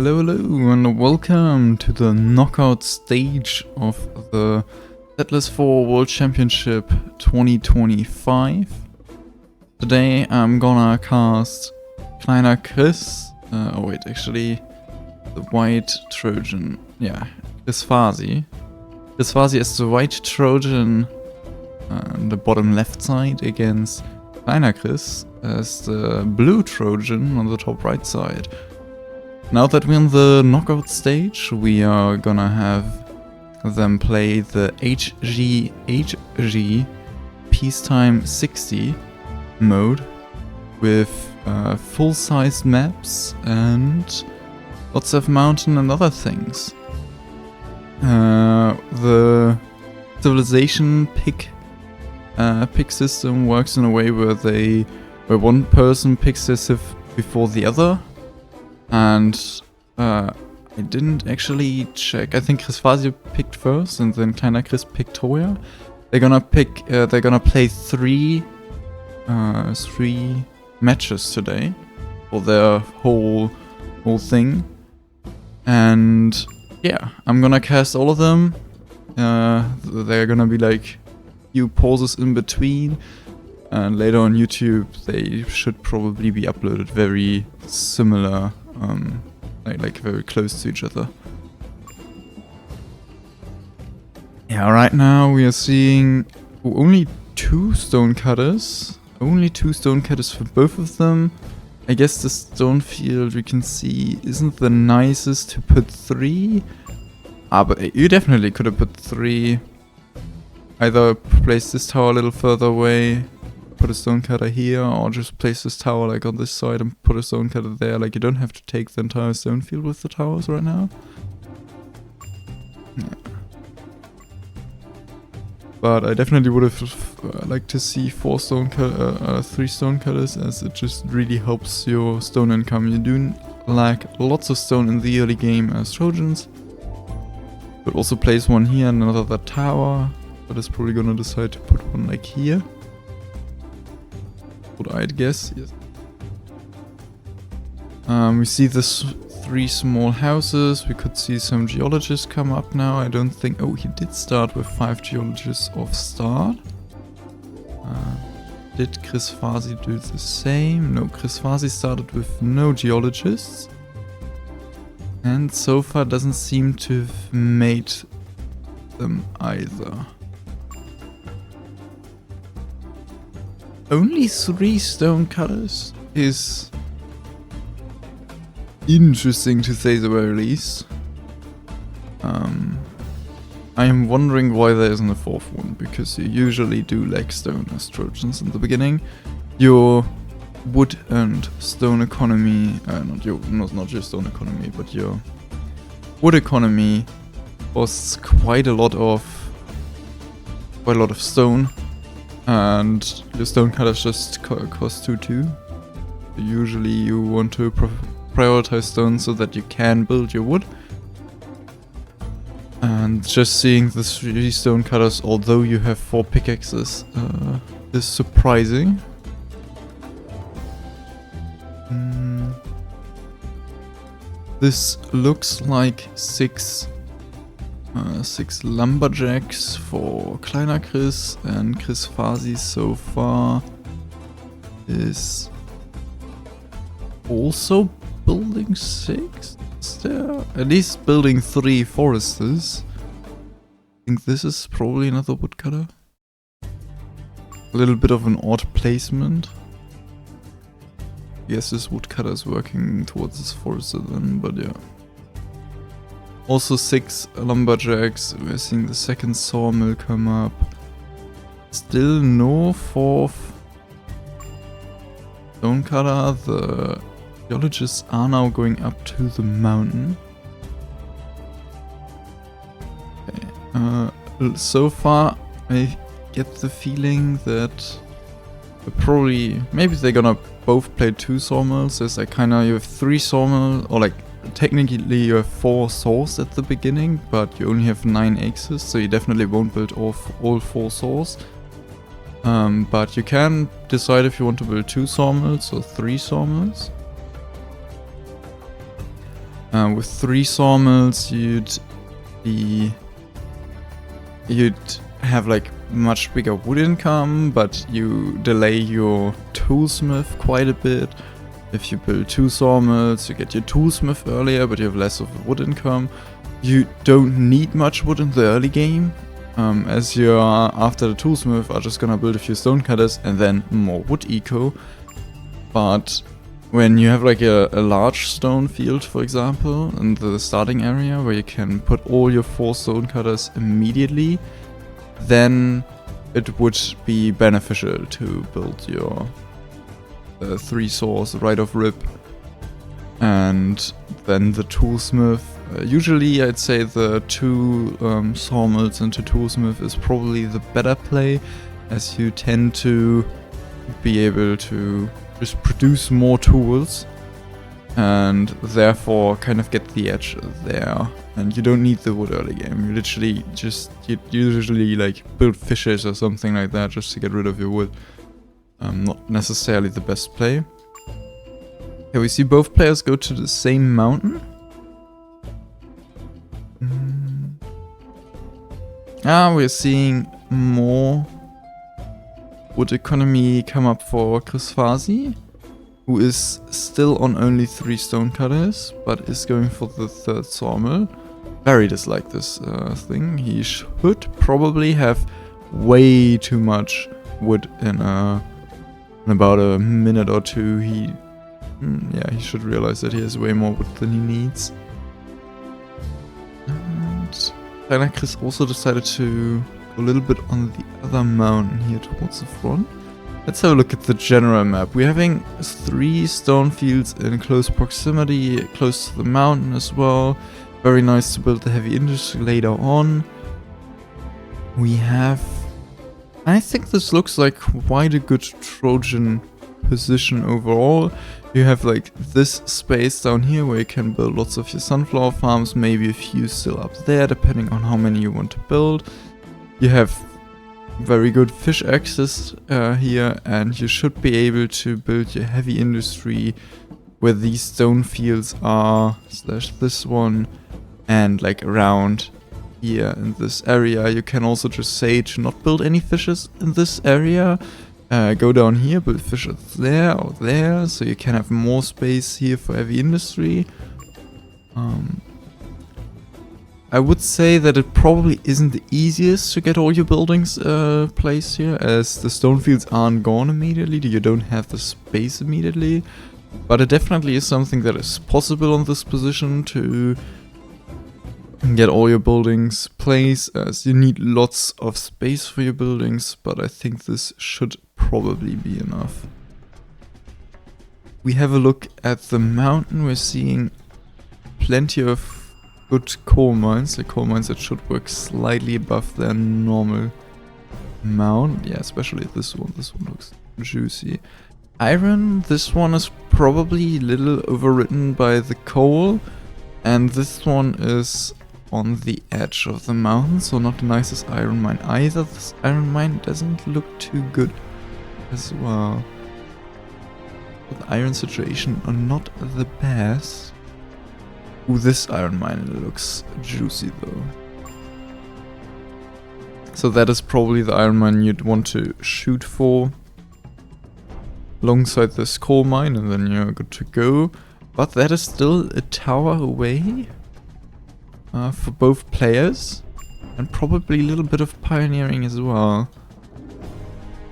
Hello and welcome to the knockout stage of the Settlers 4 World Championship 2025. Today I'm gonna cast kleinerchris, the white Trojan, Chrisfasi. Chrisfasi is the white Trojan on the bottom left side against kleinerchris as the blue Trojan on the top right side. Now that we're in the knockout stage, we are gonna have them play the HG Peacetime 60 mode with full-sized maps and lots of mountain and other things. The civilization pick system works in a way where one person picks their civ before the other. And I didn't actually check. I think Chrisfasi picked first, and then kleinerchris picked Toya. They're gonna play three matches today for their whole thing. And yeah, I'm gonna cast all of them. They're gonna be like few pauses in between, and later on YouTube they should probably be uploaded very similar. Like very close to each other. Yeah, right now we are seeing only two stonecutters. Only two stonecutters for both of them. I guess the stone field we can see isn't the nicest to put three. But you definitely could have put three. Either place this tower a little further away, put a stonecutter here, or just place this tower like on this side and put a stonecutter there. Like, you don't have to take the entire stone field with the towers right now. Yeah. But I definitely would have liked to see three stonecutters, as it just really helps your stone income. You do lack lots of stone in the early game as Trojans. But also place one here and another tower. But it's probably gonna decide to put one like here. I'd guess, yes. We see this three small houses. We could see some geologists come up now. I don't think... Oh, he did start with 5 geologists off start. Did Chrisfasi do the same? No, Chrisfasi started with no geologists. And so far doesn't seem to have made them either. Only 3 stonecutters is interesting, to say the very least. I am wondering why there isn't a 4th one, because you usually do lack stone as Trojans in the beginning. Your wood and stone economy, not your stone economy, but your wood economy costs quite a lot of stone. And your stonecutters just cost 2. Usually you want to prioritize stone so that you can build your wood. And just seeing the 3 stonecutters, although you have 4 pickaxes, is surprising. This looks like 6 lumberjacks for kleinerchris, and Chrisfasi so far is also building 6. Is there at least building 3 foresters? I think this is probably another woodcutter. A little bit of an odd placement. Yes, this woodcutter is working towards this forester then, but yeah. Also 6 lumberjacks. We're seeing the 2nd sawmill come up. Still no 4th stonecutter. The geologists are now going up to the mountain. Okay. So far, I get the feeling that maybe they're gonna both play 2 sawmills. There's like you have 3 sawmill, or like technically you have 4 saws at the beginning, but you only have 9 axes, so you definitely won't build all 4 saws. But you can decide if you want to build 2 sawmills or 3 sawmills. With 3 sawmills, you'd have like much bigger wood income, but you delay your toolsmith quite a bit. If you build 2 sawmills, you get your toolsmith earlier, but you have less of a wood income. You don't need much wood in the early game, as you are, after the toolsmith, are just gonna build a few stonecutters and then more wood eco. But when you have like a large stone field, for example, in the starting area where you can put all your 4 stonecutters immediately, then it would be beneficial to build your 3 saws right off rip. And then the toolsmith, usually I'd say the 2 sawmills into toolsmith is probably the better play, as you tend to be able to just produce more tools and therefore kind of get the edge there. And you don't need the wood early game. You literally just, you usually like build fishes or something like that just to get rid of your wood. Not necessarily the best play. Here we see both players go to the same mountain. We're seeing more wood economy come up for Chrisfasi, who is still on only 3 stonecutters, but is going for the 3rd sawmill. Very dislike this thing. He should probably have way too much wood in about a minute or 2. He should realize that he has way more wood than he needs. And kleinerchris also decided to go a little bit on the other mountain here towards the front. Let's have a look at the general map. We're having 3 stone fields in close proximity, close to the mountain as well. Very nice to build the heavy industry later on. We have... I think this looks like quite a good Trojan position overall. You have like this space down here where you can build lots of your sunflower farms, maybe a few still up there, depending on how many you want to build. You have very good fish access here, and you should be able to build your heavy industry where these stone fields are, slash this one, and like around here in this area. You can also just say to not build any fishes in this area. Go down here, build fishes there or there, so you can have more space here for heavy industry. I would say that it probably isn't the easiest to get all your buildings placed here, as the stone fields aren't gone immediately. You don't have the space immediately. But it definitely is something that is possible on this position to get all your buildings placed, as you need lots of space for your buildings, but I think this should probably be enough. We have a look at the mountain. We're seeing plenty of good coal mines, like coal mines that should work slightly above their normal amount. Yeah, especially this one. This one looks juicy. Iron, this one is probably a little overwritten by the coal, and this one is on the edge of the mountain, so not the nicest iron mine either. This iron mine doesn't look too good as well. The iron situation are not the best. Ooh, this iron mine looks juicy though. So that is probably the iron mine you'd want to shoot for alongside this coal mine, and then you're good to go. But that is still a tower away for both players, and probably a little bit of pioneering as well.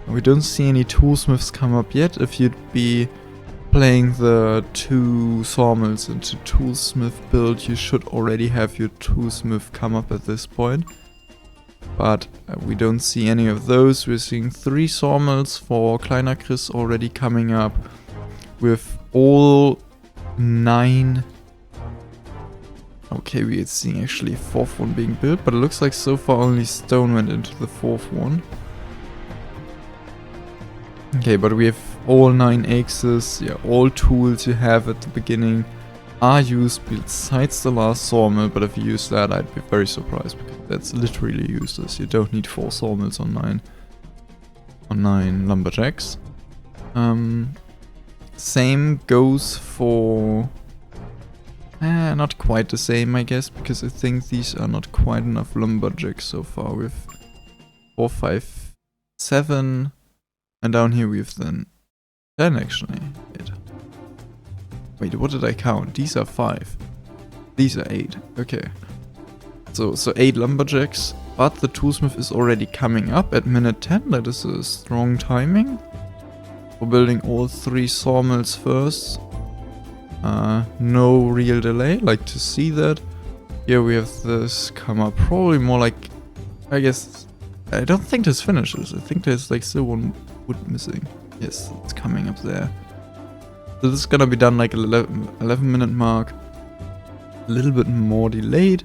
We don't see any toolsmiths come up yet. If you'd be playing the 2 sawmills into toolsmith build, you should already have your toolsmith come up at this point. But we don't see any of those. We're seeing 3 sawmills for kleinerchris already coming up, with all 9. Okay, we're seeing actually a 4th one being built, but it looks like so far only stone went into the 4th one. Okay, but we have all 9 axes. Yeah, all tools you have at the beginning are used besides the last sawmill, but if you use that, I'd be very surprised, because that's literally useless. You don't need 4 sawmills on 9 lumberjacks. Same goes for Not quite the same, I guess, because I think these are not quite enough lumberjacks so far. We have 4, 5, 7, and down here we have then 10 actually. Wait, what did I count? These are 5. These are 8. Okay. So 8 lumberjacks, but the toolsmith is already coming up at minute 10. That is a strong timing. We're building all 3 sawmills first. No real delay, like to see that. Here we have this come up, probably more like, I guess, I don't think this finishes. I think there's like still one wood missing. Yes, it's coming up there. So this is gonna be done like 11 minute mark. A little bit more delayed.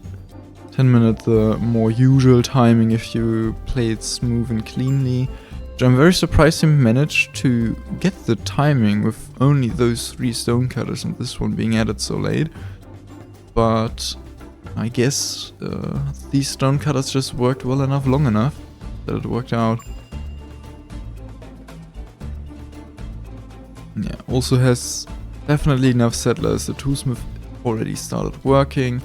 10 minutes the more usual timing if you play it smooth and cleanly. Which I'm very surprised he managed to get the timing with only those 3 stonecutters and this one being added so late. But I guess these stonecutters just worked well enough, long enough, that it worked out. Yeah, also has definitely enough settlers. The toolsmith already started working.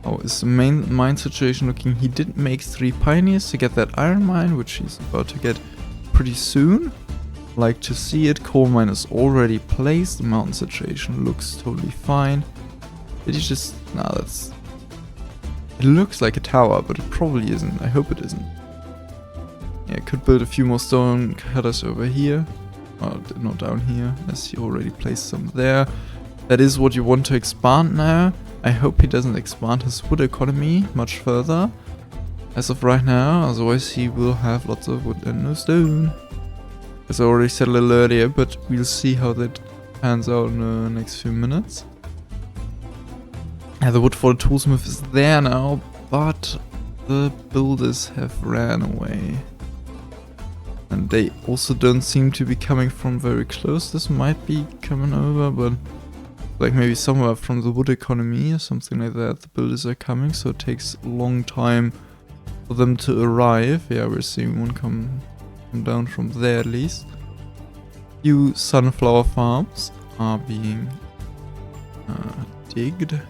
How is the main mine situation looking? He did make 3 pioneers to get that iron mine, which he's about to get pretty soon. Like to see it. Coal mine is already placed. The mountain situation looks totally fine. Did he just... Nah, that's... It looks like a tower, but it probably isn't. I hope it isn't. Yeah, could build a few more stone cutters over here. Oh, not down here, as he already placed some there. That is what you want to expand now. I hope he doesn't expand his wood economy much further. As of right now, otherwise he will have lots of wood and no stone. As I already said a little earlier, but we'll see how that pans out in the next few minutes. Yeah, the wood for the toolsmith is there now, but the builders have ran away. And they also don't seem to be coming from very close. This might be coming over, but like maybe somewhere from the wood economy or something like that. The builders are coming, so it takes a long time for them to arrive. Yeah, we're seeing one come down from there at least. Few sunflower farms are being digged.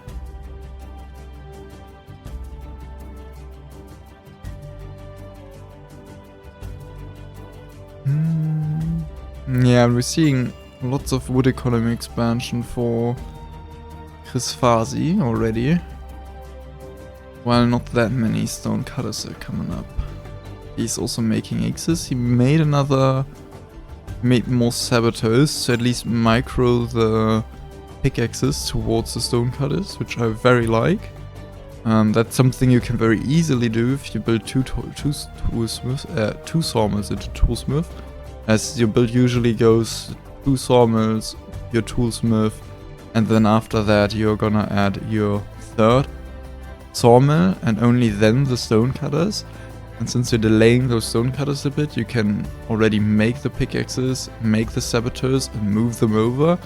Yeah, we're seeing lots of wood economy expansion for Chrisfasi already. While not that many stone cutters are coming up. He's also making axes. He made more saboteurs to at least micro the pickaxes towards the stone cutters, which I very like. That's something you can very easily do if you build two sawmills into toolsmith. As your build usually goes 2 sawmills, your toolsmith, and then after that you're gonna add your 3rd sawmill and only then the stone cutters. And since you're delaying those stone cutters a bit, you can already make the pickaxes, make the saboteurs and move them over,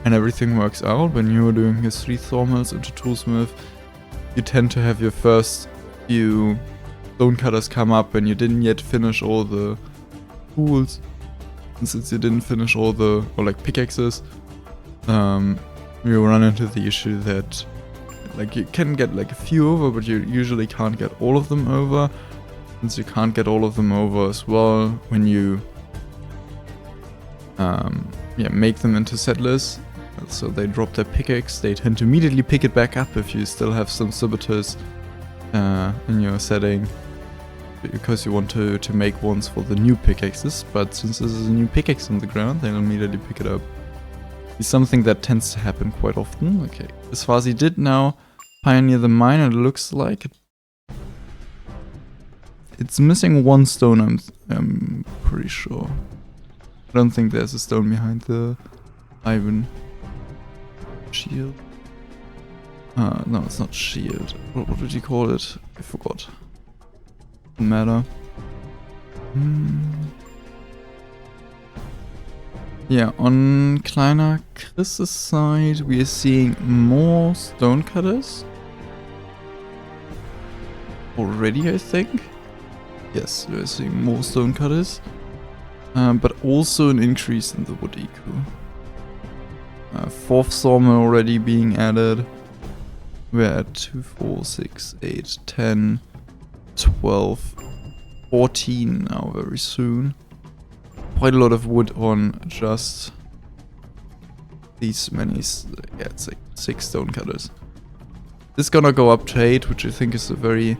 and everything works out. When you're doing your 3 sawmills into toolsmith, you tend to have your first few stone cutters come up and you didn't yet finish all the tools. And since you didn't finish all the, or like pickaxes, you run into the issue that like you can get like a few over, but you usually can't get all of them over. Since you can't get all of them over as well, when you make them into settlers, so they drop their pickaxe, they tend to immediately pick it back up if you still have some saboteurs in your setting. Because you want to make ones for the new pickaxes, but since this is a new pickaxe on the ground, they'll immediately pick it up. It's something that tends to happen quite often. Okay, Chrisfasi did now pioneer the mine, and it looks like it's missing 1 stone, I'm pretty sure. I don't think there's a stone behind the iron shield. No, it's not shield. What did you call it? I forgot. Doesn't matter. Yeah, on kleinerchris' side, we are seeing more stone cutters. Already, I think. Yes, we are seeing more stone cutters. But also an increase in the wood eco. 4th sawmill already being added. We're at 2, 4, 6, 8, 10, 12, 14 now very soon. Quite a lot of wood on just these many, yeah, it's like 6 stone cutters. This is gonna go up to 8, which I think is a very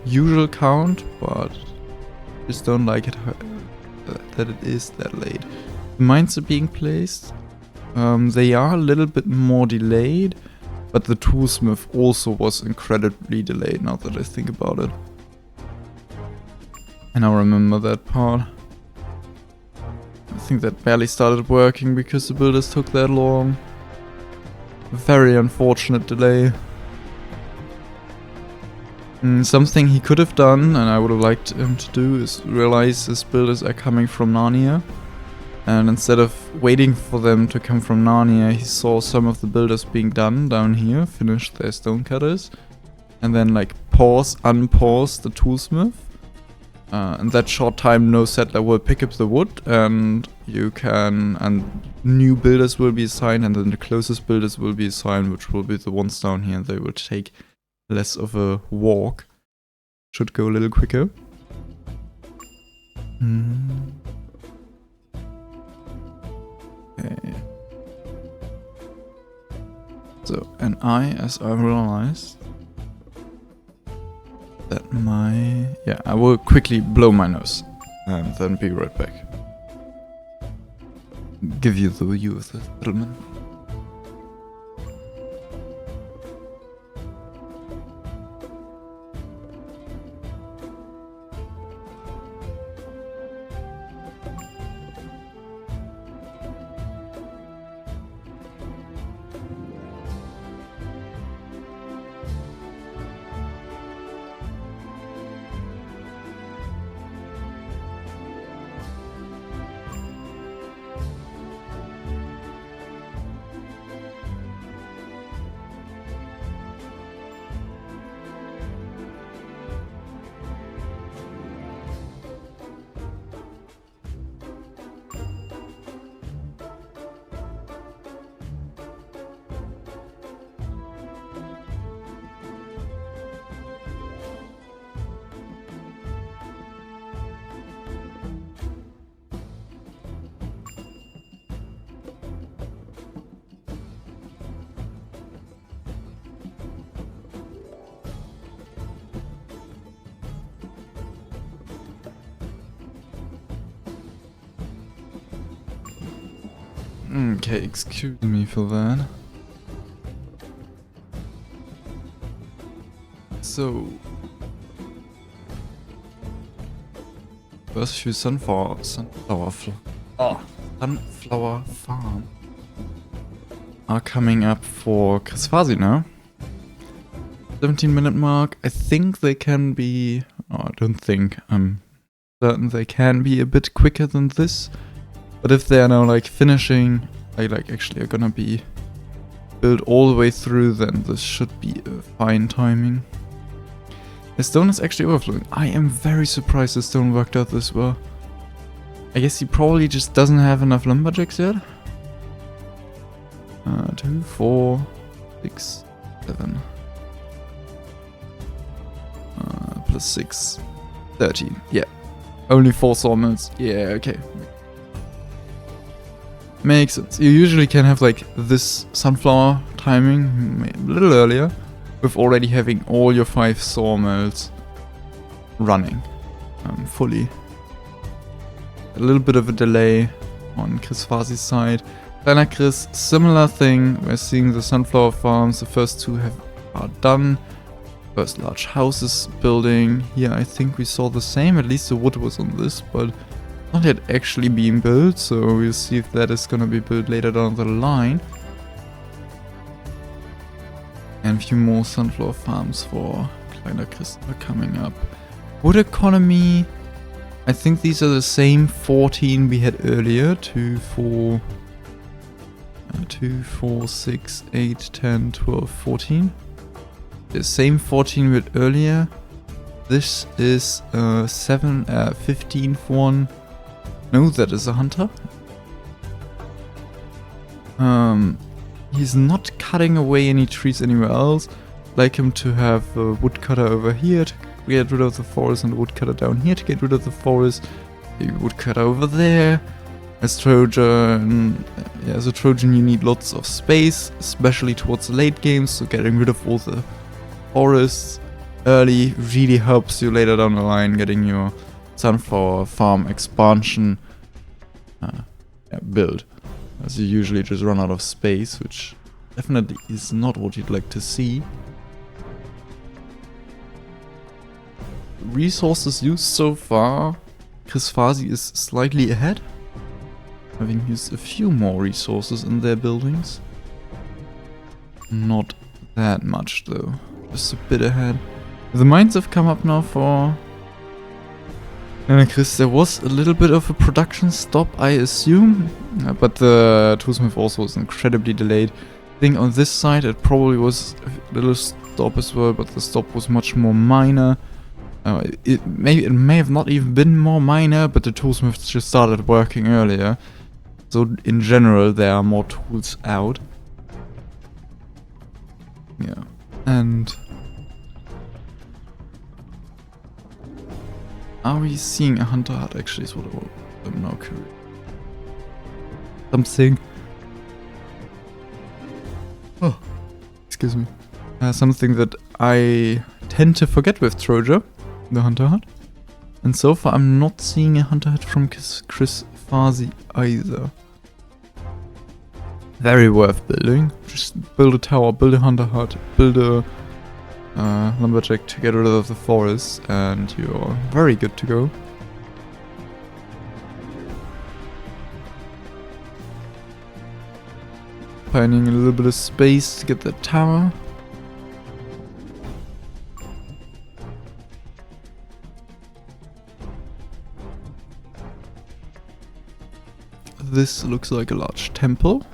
usual count, but just don't like it that it is that late. The mines are being placed. They are a little bit more delayed, but the toolsmith also was incredibly delayed now that I think about it. And I remember that part. I think that barely started working because the builders took that long. Very unfortunate delay. Something he could have done, and I would have liked him to do, is realize his builders are coming from Narnia. And instead of waiting for them to come from Narnia, he saw some of the builders being done down here, finished their stone cutters, and then like unpause the toolsmith. In that short time, no settler will pick up the wood, and new builders will be assigned, and then the closest builders will be assigned, which will be the ones down here, and they will take less of a walk. Should go a little quicker. Okay. So, and as I realized that I will quickly blow my nose and then be right back. Give you the view of the settlement. Okay, excuse me for that. So, first few sunflower farm are coming up for Chrisfasi now. 17-minute mark. I think they can be. I don't think. I'm certain they can be a bit quicker than this. But if they are now like finishing, actually are gonna be built all the way through, then this should be a fine timing. The stone is actually overflowing. I am very surprised the stone worked out this well. I guess he probably just doesn't have enough lumberjacks yet. 2, 4, 6, 7. Plus 6, 13. Yeah. Only 4 sawmills. Yeah, okay. Makes sense. You usually can have like this sunflower timing a little earlier, with already having all your 5 sawmills running fully. A little bit of a delay on Chrisfasi's side. Kleinerchris, similar thing. We're seeing the sunflower farms. The first 2 are done. First large houses building. Here I think we saw the same. At least the wood was on this, but not yet actually being built, so we'll see if that is gonna be built later down the line. And a few more sunflower farms for Kleinerchris are coming up. Wood economy, I think these are the same 14 we had earlier. 2, 4, 6, 8, 10, 12, 14. The same 14 we had earlier. This is 15th one. No, that is a hunter. he's not cutting away any trees anywhere else. I'd like him to have a woodcutter over here to get rid of the forest, and a woodcutter down here to get rid of the forest. A woodcutter over there. As Trojan, as a Trojan, you need lots of space, especially towards the late game. So getting rid of all the forests early really helps you later down the line, getting your sunflower farm expansion built. As you usually just run out of space, which definitely is not what you'd like to see. Resources used so far, Chrisfasi is slightly ahead, having used a few more resources in their buildings. Not that much though, just a bit ahead. The mines have come up now for Chris. There was a little bit of a production stop, I assume, but the toolsmith also was incredibly delayed. I think on this side it probably was a little stop as well, but the stop was much more minor. It may have not even been more minor, but the toolsmiths just started working earlier. So in general there are more tools out. Yeah, and are we seeing a hunter hut? Actually, is what I'm now curious. Something. Oh, excuse me. Something that I tend to forget with Troja, the hunter hut. And so far, I'm not seeing a hunter hut from Chrisfasi either. Very worth building. Just build a tower, build a hunter hut, build a lumberjack to get rid of the forest, and you're very good to go. Finding a little bit of space to get the tower. This looks like a large temple.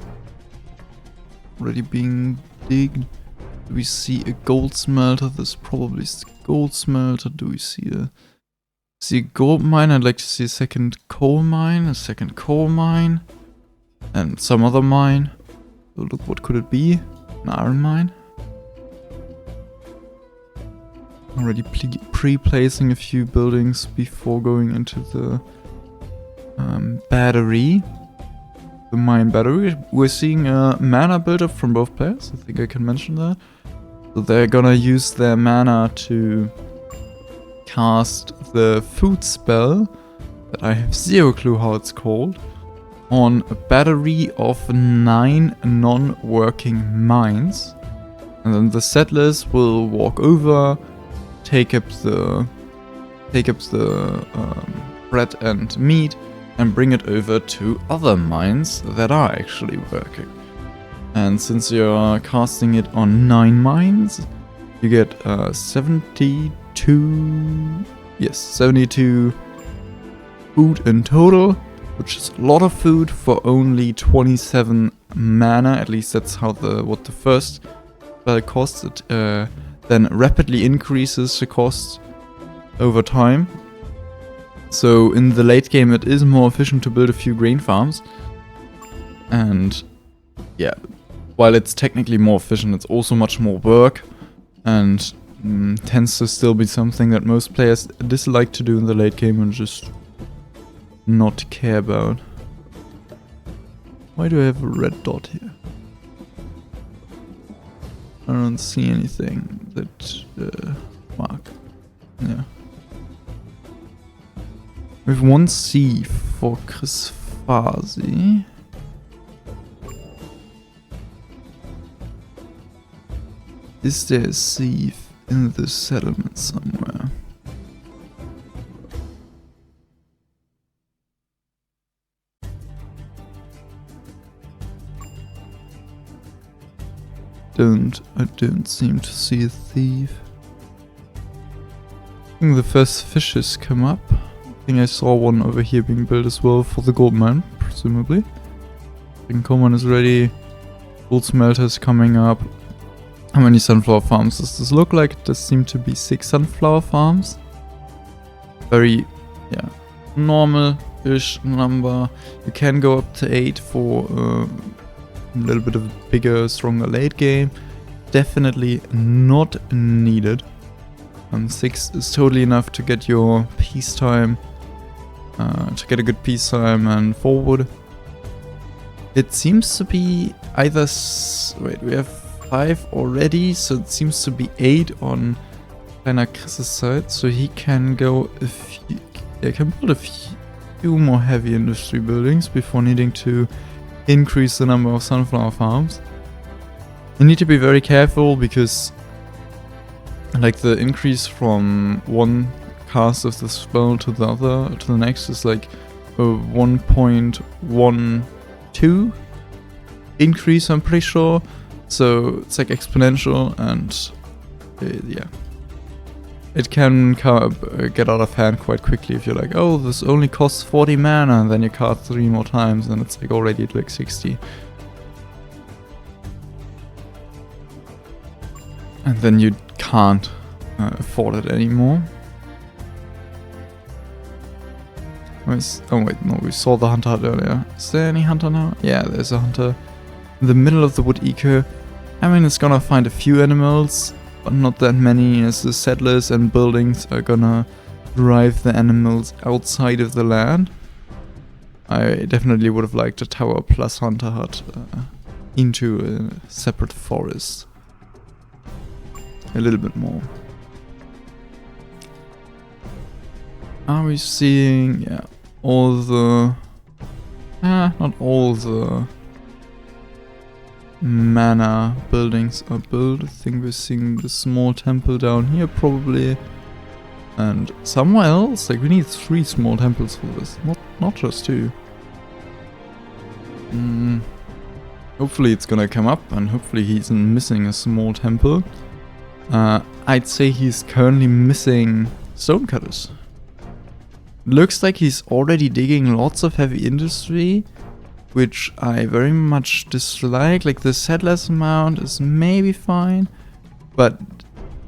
Already being digged. Do we see a gold smelter? This probably is the gold smelter. Do we see a gold mine? I'd like to see a second coal mine, and some other mine. So look, what could it be? An iron mine? Already pre-placing a few buildings before going into the battery. The mine battery. We're seeing a mana build-up from both players. I think I can mention that. So they're gonna use their mana to cast the food spell, that I have zero clue how it's called, on a battery of 9 non-working mines. And then the settlers will walk over, take up the bread and meat, and bring it over to other mines that are actually working. And since you're casting it on 9 mines, you get 72 food in total, which is a lot of food for only 27 mana. At least that's how what the first spell costs. It then rapidly increases the cost over time. So in the late game it is more efficient to build a few grain farms. And yeah, while it's technically more efficient, it's also much more work, and tends to still be something that most players dislike to do in the late game and just not care about. Why do I have a red dot here? I don't see anything that mark. Yeah. We have 1 C for Chrisfasi. Is there a sieve in the settlement somewhere? I don't seem to see a thief. I think the first fishes come up. I think I saw one over here being built as well for the gold mine, presumably. I think coal mine is ready. Gold smelter is coming up. How many sunflower farms does this look like? It does seem to be 6 sunflower farms. Very, yeah, normal-ish number. You can go up to 8 for a little bit of bigger, stronger late game. Definitely not needed. 6 is totally enough to get your peacetime, to get a good peacetime and forward. It seems to be either... wait, we have 5 already, so it seems to be 8 on kleinerchris' side, so he can go a few... yeah, can build a few more heavy industry buildings before needing to increase the number of sunflower farms. You need to be very careful because like the increase from one cast of the spell to the other to the next is like a 1.12 increase, I'm pretty sure. So it's like exponential, and yeah, it can get out of hand quite quickly if you're like, oh, this only costs 40 mana, and then you cast 3 more times and it's like already at like 60. And then you can't afford it anymore. Oh wait, no, we saw the hunter earlier. Is there any hunter now? Yeah, there's a hunter in the middle of the wood eco. I mean, it's gonna find a few animals, but not that many, as the settlers and buildings are gonna drive the animals outside of the land. I definitely would have liked a tower plus hunter hut into a separate forest. A little bit more. Are we seeing, yeah, all the... not all the mana buildings are built. I think we're seeing the small temple down here probably. And somewhere else, like we need 3 small temples for this, not just 2. Hopefully it's gonna come up, and hopefully he's missing a small temple. I'd say he's currently missing stonecutters. Looks like he's already digging lots of heavy industry, which I very much dislike. Like the settlers amount is maybe fine, but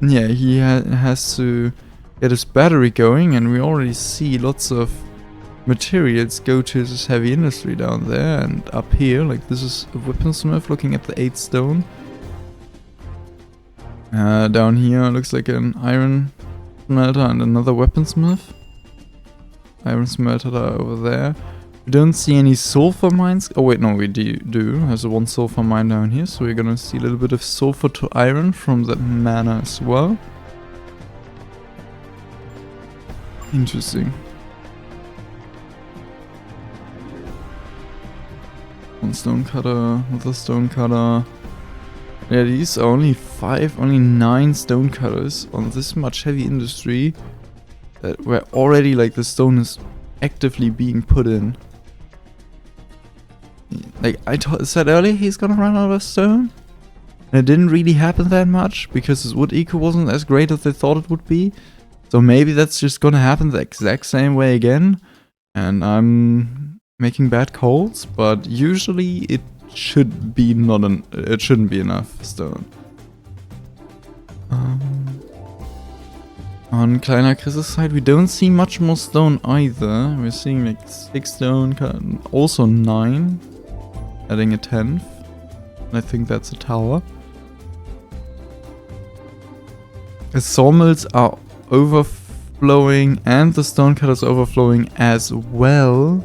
yeah, he has to get his battery going, and we already see lots of materials go to this heavy industry down there and up here. Like this is a weaponsmith looking at the 8 stone. Down here looks like an iron smelter and another weaponsmith. Iron smelter over there. We don't see any sulfur mines. Oh wait, no, we do. There's 1 sulfur mine down here, so we're gonna see a little bit of sulfur to iron from that mana as well. Interesting. 1 stone cutter, another stone cutter. Yeah, these are only 9 stone cutters on this much heavy industry. Where already like the stone is actively being put in. Like I said earlier, he's gonna run out of stone. And it didn't really happen that much because his wood eco wasn't as great as they thought it would be. So maybe that's just gonna happen the exact same way again. And I'm making bad calls, but usually it should be it shouldn't be enough stone. On kleinerchris' side, we don't see much more stone either. We're seeing like 6 stone, also 9, adding a 10th. I think that's a tower. The sawmills are overflowing and the stone cutters overflowing as well.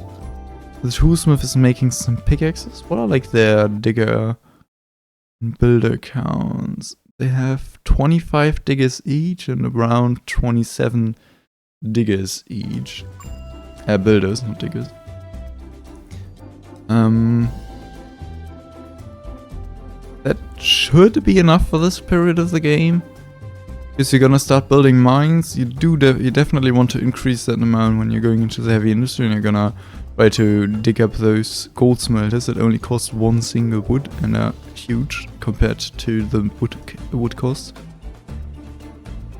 The toolsmith is making some pickaxes. What are like their digger and builder counts? They have 25 diggers each and around 27 diggers each. Builders, not diggers. That should be enough for this period of the game. Because you're gonna start building mines. You definitely want to increase that amount when you're going into the heavy industry, and you're gonna try to dig up those gold smelters that only cost 1 single wood and are huge compared to the wood cost.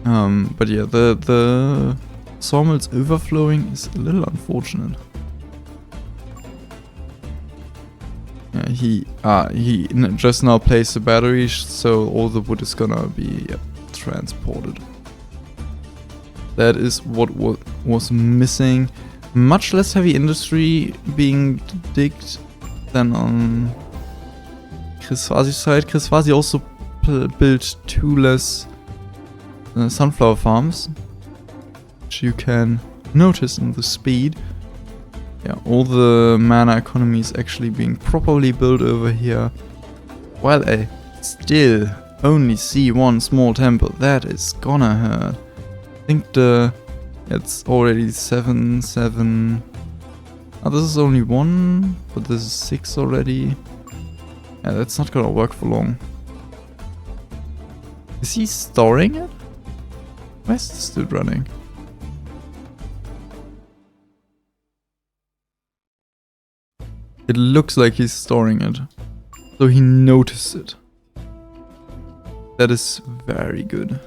But yeah, the sawmills overflowing is a little unfortunate. Yeah, he just now placed the battery, so all the wood is gonna be transported. That is what was missing. Much less heavy industry being digged than on Chrisfasi side. Chrisfasi also built 2 less sunflower farms, which you can notice in the speed. Yeah, all the mana economy is actually being properly built over here. While I still only see 1 small temple, that is gonna hurt. I think it's already 7. Oh, this is only 1, but this is 6 already. Yeah, that's not gonna work for long. Is he storing it? Why is this dude running? It looks like he's storing it. So he noticed it. That is very good.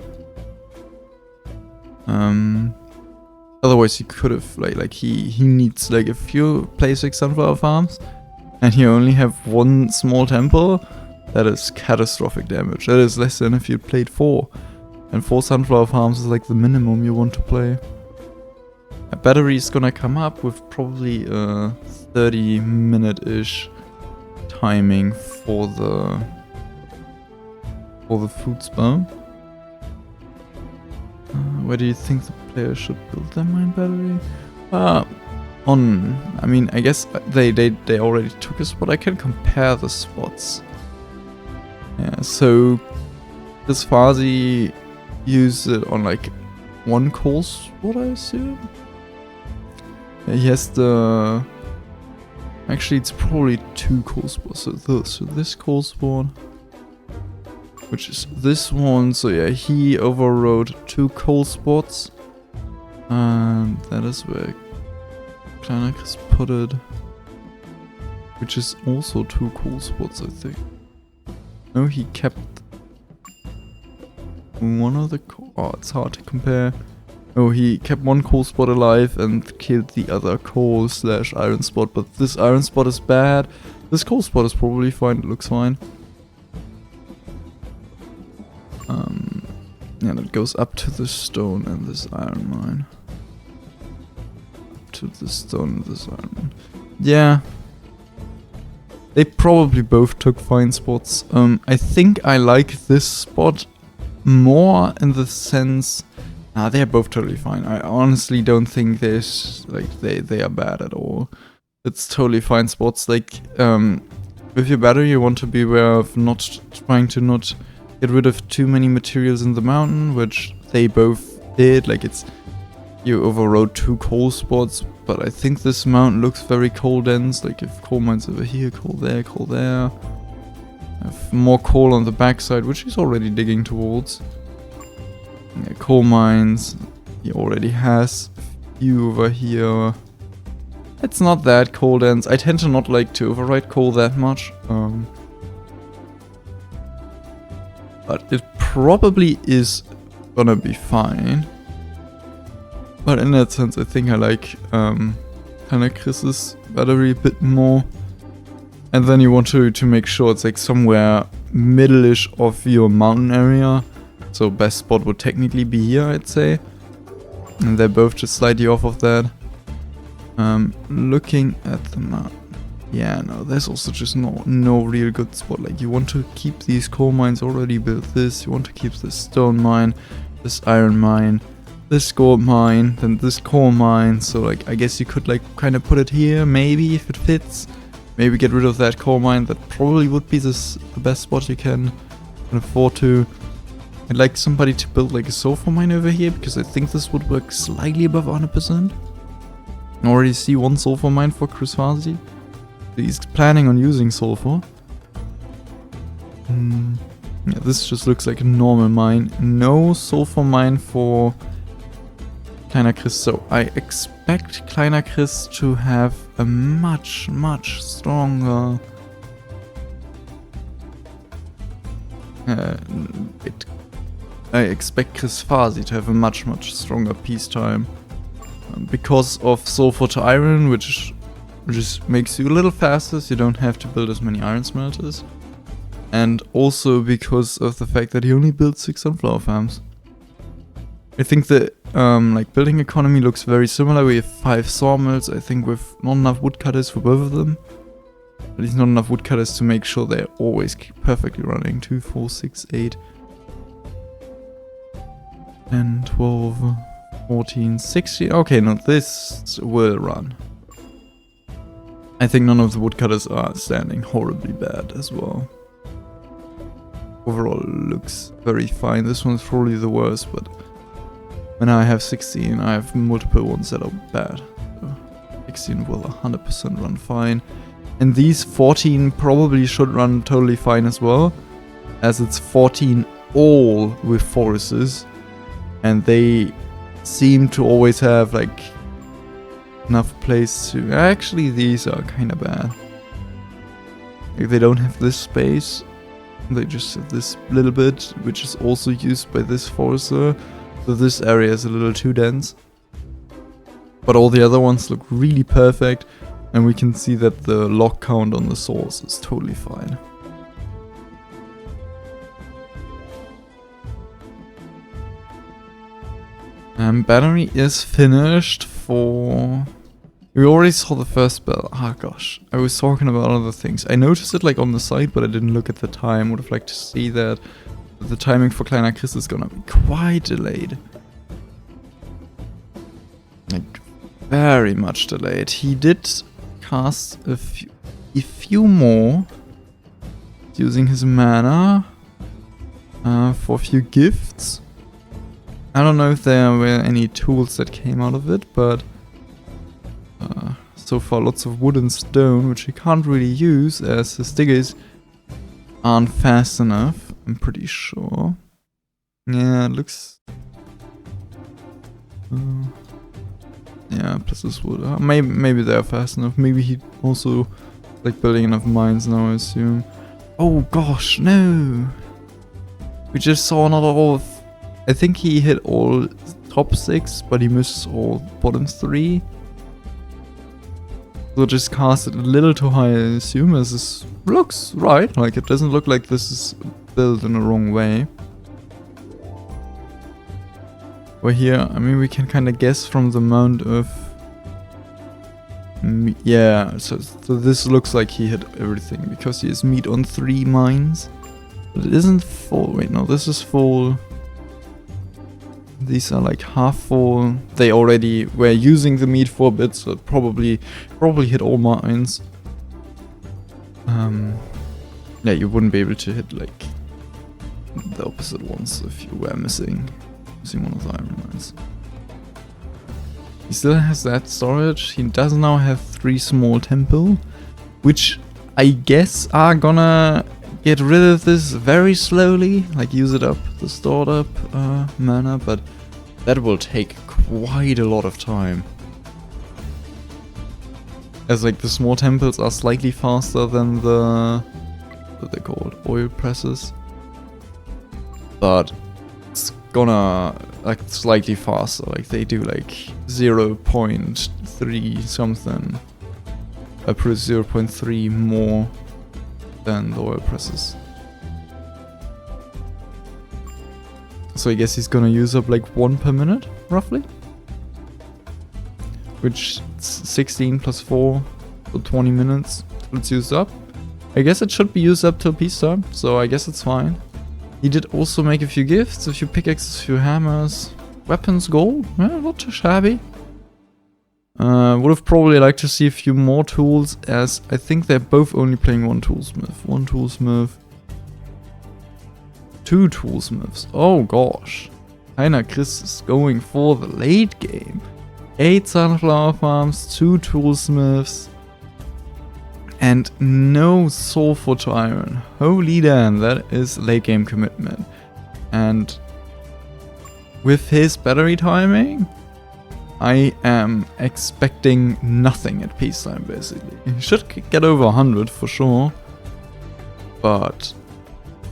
Otherwise he could have like he needs like a few place like sunflower farms, and he only have 1 small temple. That is catastrophic damage. That is less than if you played 4. And 4 sunflower farms is like the minimum you want to play. A battery is gonna come up with probably a 30-minute-ish timing for the food spell. Where do you think the player should build their mine battery? I mean, I guess they already took a spot. I can compare the spots. Yeah, so Chrisfasi used it on like 1 coal spot, I assume. Yeah, he has the... Actually, it's probably 2 coal spots. So this coal spot, which is this one. So yeah, he overrode 2 coal spots. And that is where kleinerchris put it. Which is also 2 coal spots, I think. No, he kept one of the... Oh, it's hard to compare. Oh, he kept 1 coal spot alive and killed the other coal/iron spot. But this iron spot is bad. This coal spot is probably fine. It looks fine. And it goes up to the stone and this iron mine. Up to the stone and this iron mine. Yeah. They probably both took fine spots. I think I like this spot more in the sense... Nah, they're both totally fine. I honestly don't think there's... like, they are bad at all. It's totally fine spots. Like, with your battery you want to be aware of trying to not get rid of too many materials in the mountain, which they both did. Like, it's... You overrode 2 coal spots, but I think this mountain looks very coal dense. Like, if coal mines over here, coal there, coal there. Have more coal on the backside, which he's already digging towards. Yeah, coal mines. He already has a few over here. It's not that coal dense. I tend to not like to override coal that much. But it probably is gonna be fine. But in that sense, I think I like kleinerchris's battery a bit more. And then you want to make sure it's like somewhere middle-ish of your mountain area. So best spot would technically be here, I'd say. And they're both just slightly off of that. Looking at the map. Yeah, no, there's also just no real good spot. Like, you want to keep these coal mines already built. This, you want to keep this stone mine, this iron mine, this gold mine, then this coal mine. So like, I guess you could like kind of put it here, maybe, if it fits. Maybe get rid of that coal mine. That probably would be the best spot you can afford to. I'd like somebody to build like a sulfur mine over here, because I think this would work slightly above 100%. I already see 1 sulfur mine for Chrisfasi. He's planning on using sulfur. Yeah, this just looks like a normal mine. No sulfur mine for kleinerchris. So I expect kleinerchris to have a much stronger... I expect Chrisfasi to have a much stronger peacetime. Because of sulfur to iron, which just makes you a little faster, so you don't have to build as many iron smelters. And also because of the fact that he only built 6 sunflower farms. I think the like building economy looks very similar. We have 5 sawmills, I think, with not enough woodcutters for both of them. At least not enough woodcutters to make sure they're always perfectly running. 2, 4, 6, 8, 10, 12, 14, 16. Okay, no, this will run. I think none of the woodcutters are standing horribly bad as well. Overall looks very fine. This one's probably the worst, but when I have 16, I have multiple ones that are bad. So 16 will 100% run fine. And these 14 probably should run totally fine as well, as it's 14 all with forests, and they seem to always have like enough place to... Actually, these are kind of bad. Like, they don't have this space, they just have this little bit, which is also used by this forester, so this area is a little too dense. But all the other ones look really perfect, and we can see that the log count on the source is totally fine. Battery is finished for... We already saw the first bell. Ah, gosh. I was talking about other things. I noticed it like on the side, but I didn't look at the time. Would have liked to see that. The timing for kleinerchris is gonna be quite delayed. Like, very much delayed. He did cast a few more using his mana for a few gifts. I don't know if there were any tools that came out of it, but so far lots of wood and stone, which he can't really use as his diggers aren't fast enough, I'm pretty sure. Yeah, it looks... yeah, plus this wood. Maybe they're fast enough. Maybe he also like building enough mines now, I assume. Oh gosh, no! We just saw another all... I think he hit all top 6, but he missed all bottom 3. So just cast it a little too high, I assume, as this looks right. Like, it doesn't look like this is built in the wrong way. Well, here, I mean, we can kind of guess from the amount of... yeah, so this looks like he hit everything, because he has meat on 3 mines. But it isn't full. Wait, no, this is full. These are like half full. They already were using the meat for a bit, so it probably hit all mines. Yeah, you wouldn't be able to hit like the opposite ones if you were missing one of the iron mines. He still has that storage. He does now have 3 small temple, which I guess are gonna get rid of this very slowly, like use it up, the stored up mana, but that will take quite a lot of time. As like the small temples are slightly faster than the, what they're called, oil presses. But it's gonna, like, slightly faster, like they do like 0.3 something. I put 0.3 more than the oil presses. So I guess he's gonna use up like 1 per minute, roughly. Which 16 plus 4, so 20 minutes till it's used up. I guess it should be used up till peacetime, so I guess it's fine. He did also make a few gifts, a few pickaxes, a few hammers, weapons, gold, not too shabby. Would have probably liked to see a few more tools, as I think they're both only playing 1 toolsmith. 1 toolsmith. 2 toolsmiths. Oh gosh. Kleinerchris is going for the late game. 8 sunflower farms, 2 toolsmiths, and no sulfur to iron. Holy damn, that is late game commitment. And with his battery timing, I am expecting nothing at peacetime, basically. He should get over 100 for sure. But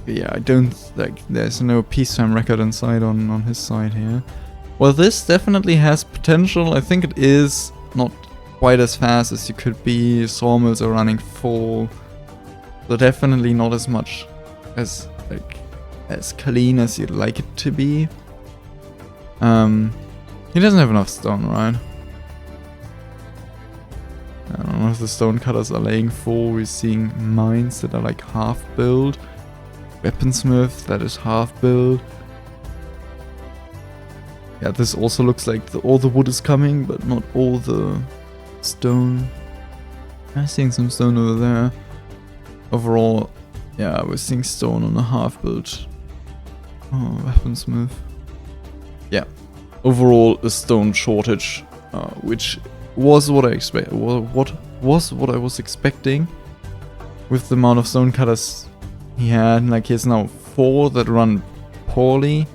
yeah, I don't like, there's no peacetime record in sight on his side here. Well, this definitely has potential. I think it is not quite as fast as you could be. Sawmills are running full. So definitely not as much as clean as you'd like it to be. He doesn't have enough stone, right? I don't know. of the stonecutters are laying for. We're seeing mines that are like half built. Weaponsmith that is half built. Yeah, this also looks like all the wood is coming, but not all the stone. I'm seeing some stone over there. Overall, yeah, we're seeing stone on a half built. Oh, weaponsmith. Yeah, overall a stone shortage, which was what I expect. What was what I was expecting with the amount of stonecutters he had. Like, he has now 4 that run poorly.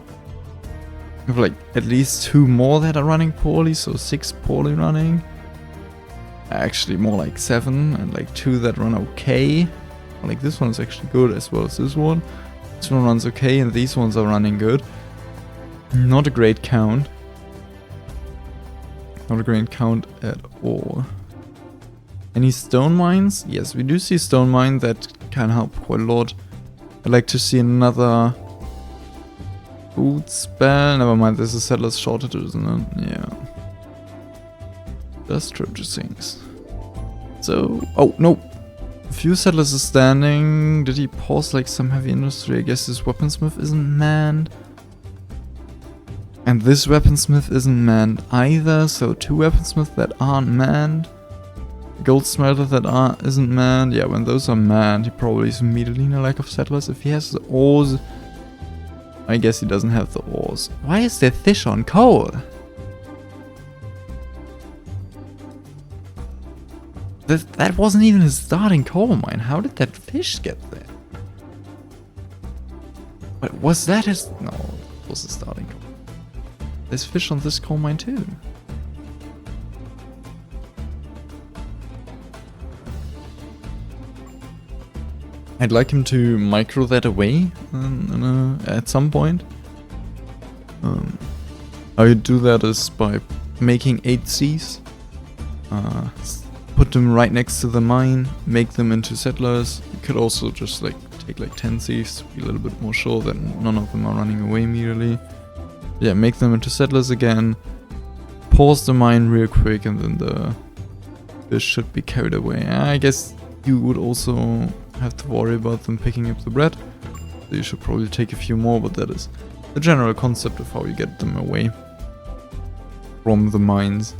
We have like at least 2 more that are running poorly, so 6 poorly running. Actually, more like 7, and like 2 that run okay. Like, this one is actually good as well as this one. This one runs okay, and these ones are running good. Not a great count. Not a great count at all. Any stone mines? Yes, we do see stone mine that can help quite a lot. I'd like to see another food spell. Never mind, there's a settler's shortage, isn't it? Yeah. Just treasure things. So, oh no. A few settlers are standing. Did he pause like some heavy industry? I guess this weaponsmith isn't manned. And this weaponsmith isn't manned either, so 2 weaponsmiths that aren't manned. Gold smelter that isn't manned. Yeah, when those are manned, he probably is immediately in a lack of settlers. If he has the ores, I guess he doesn't have the ores. Why is there fish on coal? That wasn't even his starting coal mine. How did that fish get there? But was that his... No, it was the starting coal. There's fish on this coal mine too. I'd like him to micro that away at some point. How you do that is by making 8 Cs. Put them right next to the mine, make them into settlers. You could also just like take like 10 Cs to be a little bit more sure that none of them are running away immediately. Yeah, make them into settlers again. Pause the mine real quick, and then the fish should be carried away. I guess you would also have to worry about them picking up the bread. So you should probably take a few more, but that is the general concept of how you get them away from the mines.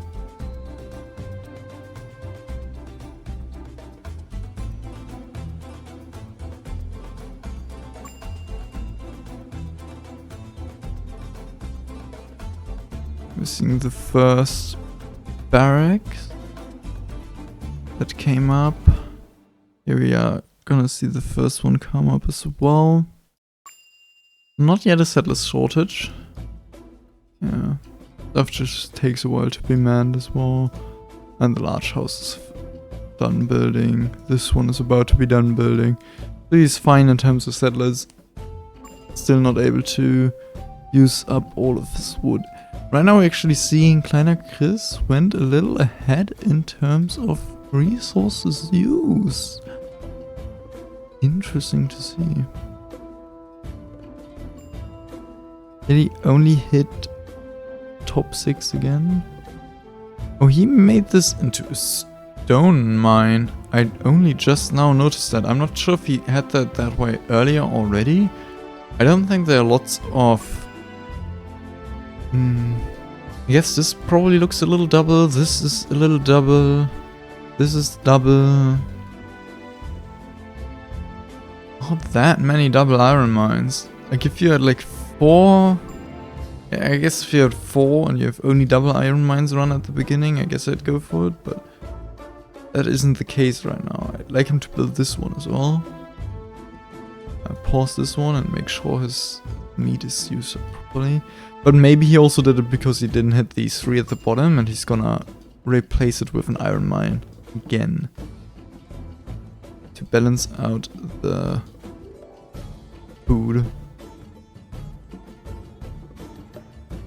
We're seeing the first barracks that came up. Here we are gonna see the first one come up as well. Not yet a settler's shortage. Yeah, stuff just takes a while to be manned as well. And the large house is done building. This one is about to be done building. So he's fine in terms of settlers. Still not able to use up all of his wood. Right now we're actually seeing kleinerchris went a little ahead in terms of resources used. Interesting to see. Did he only hit top 6 again? Oh, he made this into a stone mine. I only just now noticed that. I'm not sure if he had that way earlier already. I don't think there are lots of... I guess this probably looks a little double. This is a little double. This is double. Not that many double iron mines. Like if you had like 4... I guess if you had 4 and you have only double iron mines run at the beginning, I guess I'd go for it, but that isn't the case right now. I'd like him to build this one as well. Pause this one and make sure his meat is used properly. But maybe he also did it because he didn't hit these 3 at the bottom, and he's gonna replace it with an iron mine again to balance out the food.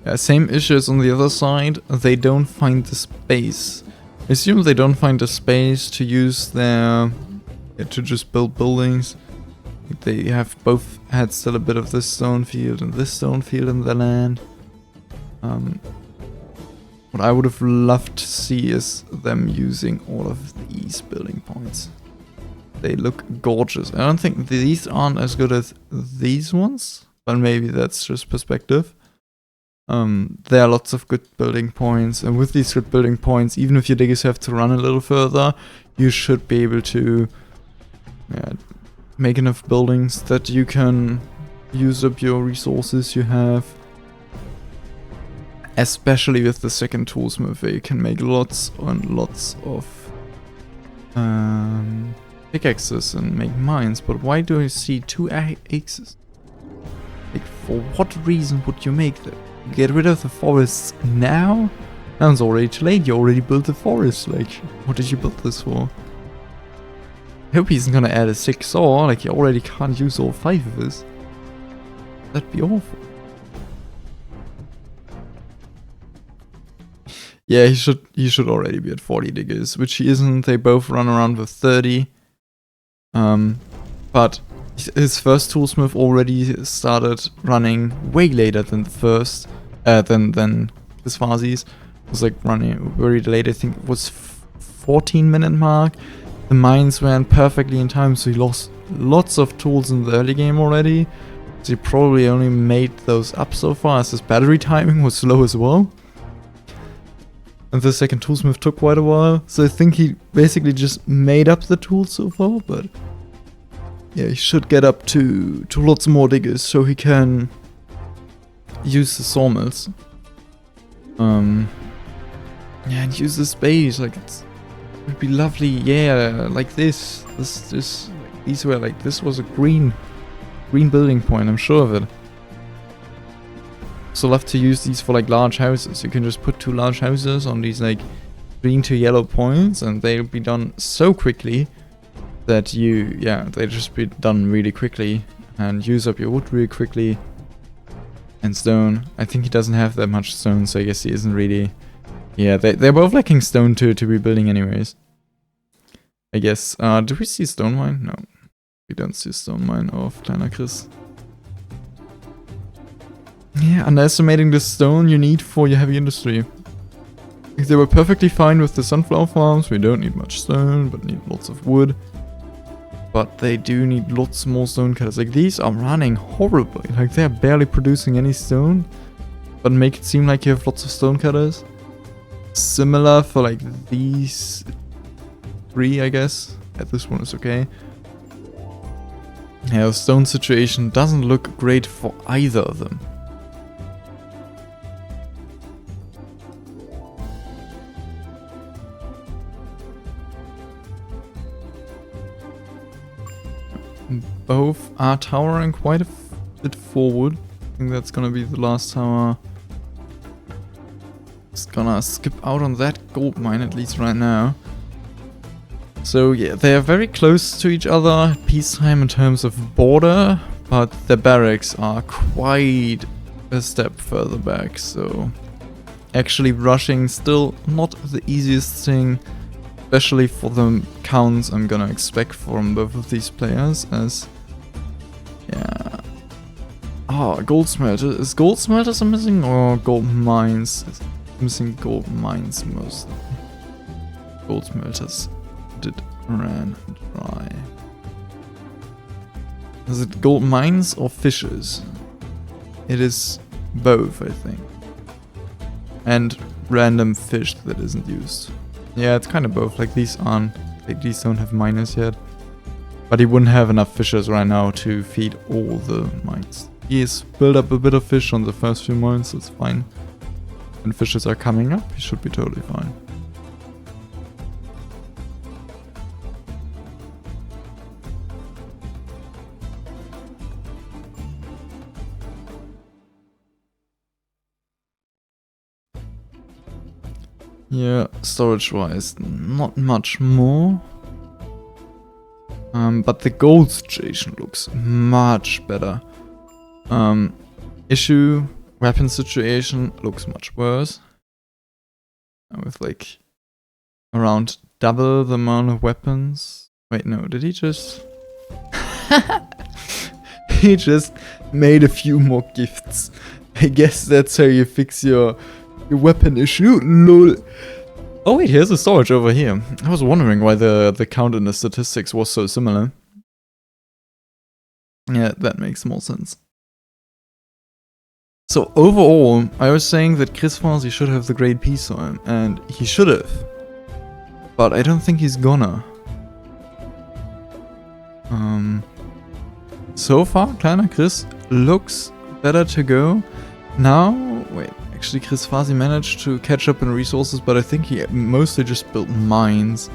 Yeah, same issues on the other side. They don't find the space. I assume they don't find the space to use their... to just build buildings. They have both had still a bit of this stone field and this stone field in their land. What I would have loved to see is them using all of these building points. They look gorgeous. I don't think these aren't as good as these ones, but maybe that's just perspective. There are lots of good building points, and with these good building points, even if your diggers have to run a little further, you should be able to make enough buildings that you can use up your resources you have. Especially with the second toolsmith, where you can make lots and lots of pickaxes and make mines. But why do I see 2 axes? Like, for what reason would you make that? Get rid of the forests now? Now it's already too late. You already built the forest. Like, what did you build this for? I hope he's gonna add a 6th saw. Like, you already can't use all 5 of this. That'd be awful. Yeah, he should already be at 40 diggers, which he isn't. They both run around with 30. But his first toolsmith already started running way later than the first, than Chrisfasi's. It was like running very late. I think it was 14-minute mark. The mines went perfectly in time, so he lost lots of tools in the early game already. So he probably only made those up so far, as his battery timing was slow as well. And the second toolsmith took quite a while, so I think he basically just made up the tools so far, but yeah, he should get up to lots more diggers so he can use the sawmills. Yeah, and use the space, like it would be lovely, yeah, like this, these were like, this was a green building point, I'm sure of it. So love to use these for like large houses. You can just put 2 large houses on these like green to yellow points, and they'll be done so quickly that they just be done really quickly and use up your wood really quickly. And stone. I think he doesn't have that much stone, so I guess he isn't really. Yeah, they're both lacking stone to be building anyways. I guess. Do we see stone mine? No, we don't see stone mine of kleinerchris. Yeah, underestimating the stone you need for your heavy industry. If they were perfectly fine with the sunflower farms, we don't need much stone, but need lots of wood. But they do need lots more stone cutters. Like, these are running horribly. Like, they're barely producing any stone, but make it seem like you have lots of stone cutters. Similar for, like, these 3, I guess. Yeah, this one is okay. Yeah, the stone situation doesn't look great for either of them. Both are towering quite a bit forward. I think that's gonna be the last tower. Just gonna skip out on that gold mine, at least right now. So yeah, they are very close to each other at peacetime in terms of border, but the barracks are quite a step further back, so actually rushing still not the easiest thing, especially for the counts I'm gonna expect from both of these players, as yeah. Oh, gold smelter. Is gold smelters missing or gold mines? It's missing gold mines mostly. Gold smelters did ran dry. Is it gold mines or fishes? It is both, I think. And random fish that isn't used. Yeah, it's kind of both. Like, these aren't, like, these don't have miners yet. But he wouldn't have enough fishers right now to feed all the mines. He has built up a bit of fish on the first few mines, so it's fine. When fishes are coming up, he should be totally fine. Yeah, storage-wise, not much more. But the gold situation looks much better. Issue, weapon situation looks much worse. With like around double the amount of weapons. Wait, no, did he just... He just made a few more gifts. I guess that's how you fix your Your weapon issue, lol. Oh wait, here's a storage over here. I was wondering why the count in the statistics was so similar. Yeah, that makes more sense. So overall, I was saying that Chrisfasi should have the Great Peace Sign, and he should have. But I don't think he's gonna. So far, kleinerchris looks better to go. Now, wait, actually Chrisfasi managed to catch up in resources, but I think he mostly just built mines.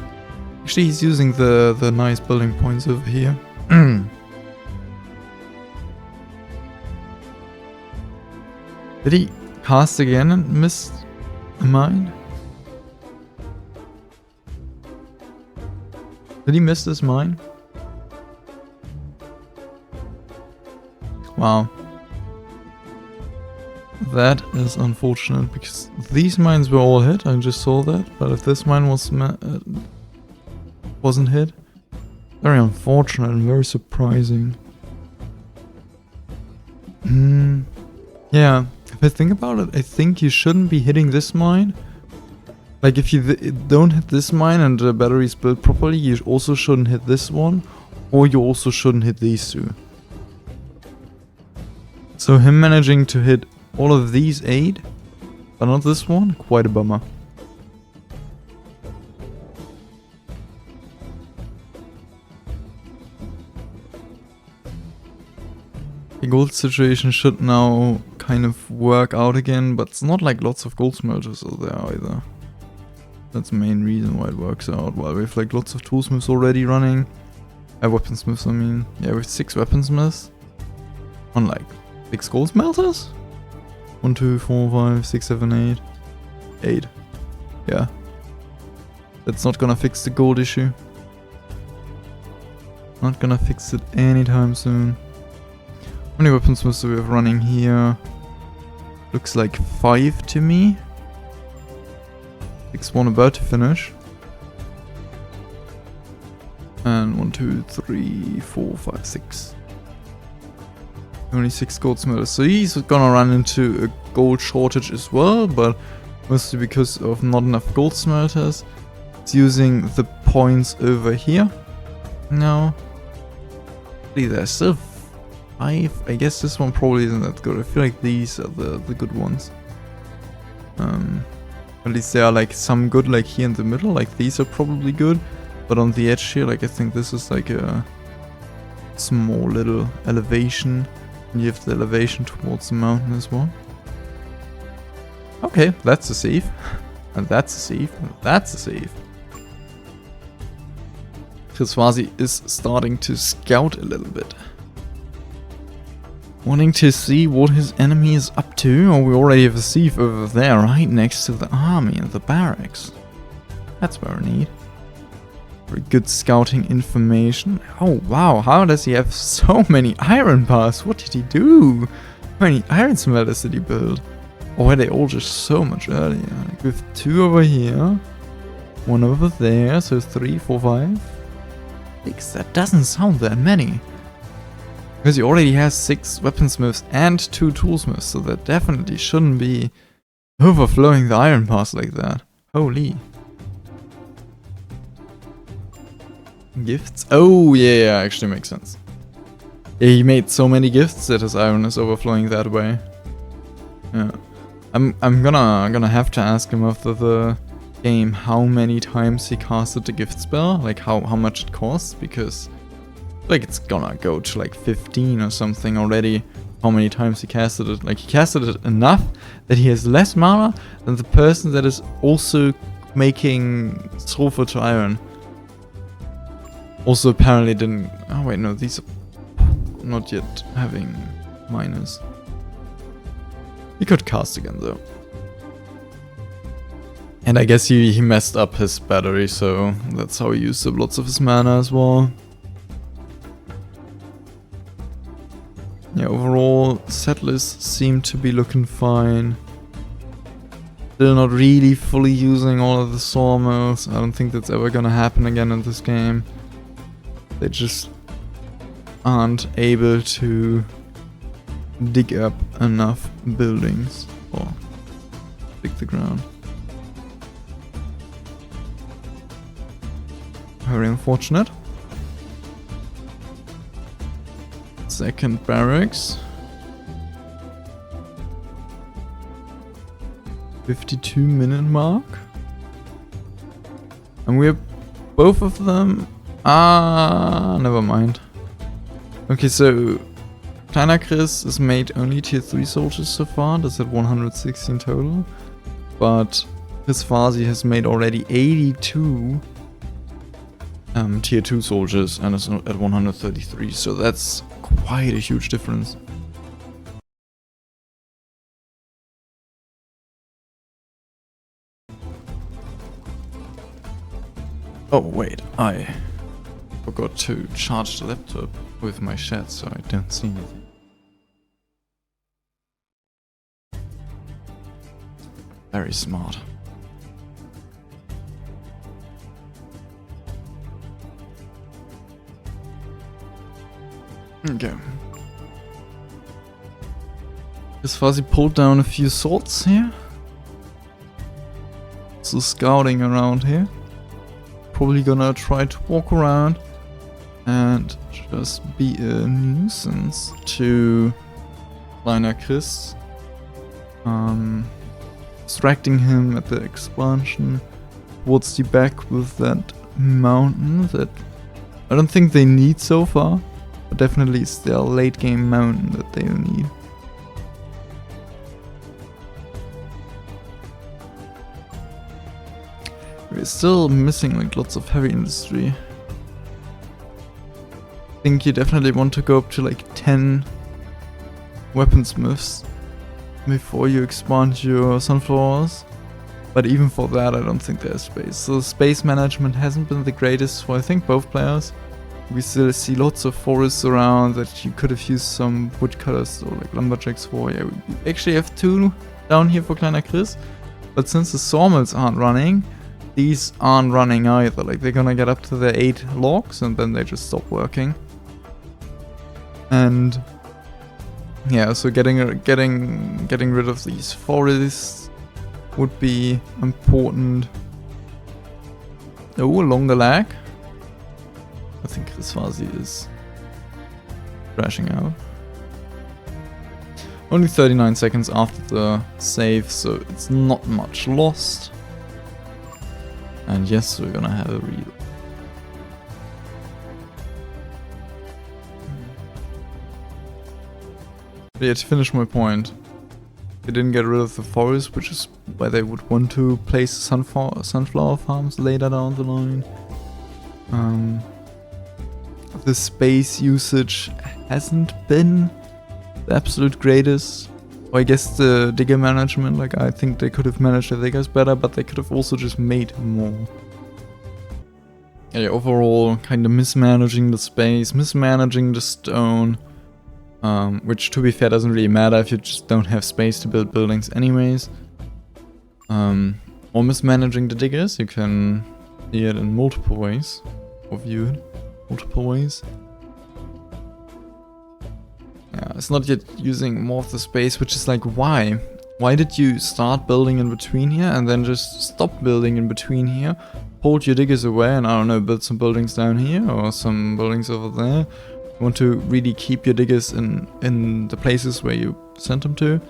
Actually, he's using the nice building points over here. Did he cast again and missed a mine? Did he miss this mine? Wow. That is unfortunate, because these mines were all hit, I just saw that, but if this mine wasn't hit, very unfortunate and very surprising. Yeah, if I think about it, I think you shouldn't be hitting this mine. Like, if you don't hit this mine and the battery's built properly, you also shouldn't hit this one, or you also shouldn't hit these two. So him managing to hit all of these 8, but not this one, quite a bummer. The gold situation should now kind of work out again, but it's not like lots of gold smelters are there either. That's the main reason why it works out. While we have like lots of toolsmiths already running. Weaponsmiths, I mean. Yeah, we have 6 weaponsmiths. On like 6 gold smelters? 1, 2, 4, 5, 6, 7, 8. 8. Yeah. That's not gonna fix the gold issue. Not gonna fix it anytime soon. How many weaponsmiths do we have running here? Looks like 5 to me. 6, 1 about to finish. And 1, 2, 3, 4, 5, 6. Only 6 gold smelters. So he's gonna run into a gold shortage as well, but mostly because of not enough gold smelters. It's using the points over here. No. There's still 5. I guess this one probably isn't that good. I feel like these are the good ones. At least there are like some good, like here in the middle. Like these are probably good. But on the edge here, like I think this is like a small little elevation. And you have the elevation towards the mountain as well. Okay, that's a save. And that's a save. And that's a save. Chrisfasi is starting to scout a little bit. Wanting to see what his enemy is up to. Oh, we already have a sieve over there, right next to the army and the barracks. That's very neat. Very good scouting information. Oh wow, how does he have so many iron bars? What did he do? How many iron smelters did he build? Or were they all just so much earlier? Like with 2 over here, 1 over there, so 3, 4, 5, 6. That doesn't sound that many. Because he already has 6 weaponsmiths and 2 toolsmiths, so that definitely shouldn't be overflowing the iron bars like that. Holy. Gifts? Oh yeah, actually makes sense. Yeah, he made so many gifts that his iron is overflowing that way. Yeah. I'm gonna have to ask him after the game how many times he casted the gift spell, like how much it costs, because like it's gonna go to like 15 or something already. How many times he casted it? Like he casted it enough that he has less mana than the person that is also making sulfur to iron. Also apparently didn't... Oh wait, no, these are not yet having miners. He could cast again though. And I guess he messed up his battery, so that's how he used up lots of his mana as well. Yeah, overall, settlers seem to be looking fine. Still not really fully using all of the sawmills. I don't think that's ever gonna happen again in this game. They just aren't able to dig up enough buildings. Or pick the ground. Very unfortunate. Second barracks. 52-minute mark. And we're both of them. Never mind. Okay, so kleinerchris has made only tier 3 soldiers so far. That's at 116 total. But Chrisfasi has made already 82 tier 2 soldiers and is at 133. So that's quite a huge difference. Oh wait, I forgot to charge the laptop with my chat, so I don't see anything. Very smart. Okay. Chrisfasi pulled down a few swords here. So scouting around here. Probably gonna try to walk around and just be a nuisance to kleinerchris. Distracting him at the expansion towards the back with that mountain that I don't think they need so far, but definitely it's their late game mountain that they need. We're still missing like lots of heavy industry. I think you definitely want to go up to like 10 weaponsmiths before you expand your sunflowers. But even for that I don't think there's space. So space management hasn't been the greatest for I think both players. We still see lots of forests around that you could have used some woodcutters or like lumberjacks for. Yeah, we actually have 2 down here for kleinerchris. But since the sawmills aren't running, these aren't running either. Like they're gonna get up to their 8 logs and then they just stop working. And yeah, so getting rid of these forests would be important. Oh, a longer lag. I think Chrisfasi is crashing out. Only 39 seconds after the save, so it's not much lost. And yes, we're gonna have a read. But yeah, to finish my point, they didn't get rid of the forest, which is where they would want to place sunflower farms later down the line. The space usage hasn't been the absolute greatest. Or I guess the digger management, like I think they could have managed the diggers better, but they could have also just made more. Yeah, overall, kind of mismanaging the space, mismanaging the stone, which to be fair doesn't really matter if you just don't have space to build buildings anyways. Or mismanaging the diggers, you can see it in multiple ways, or view it multiple ways. Yeah, it's not yet using more of the space, which is like, why? Why did you start building in between here and then just stop building in between here? Hold your diggers away and I don't know, build some buildings down here or some buildings over there. You want to really keep your diggers in the places where you sent them to.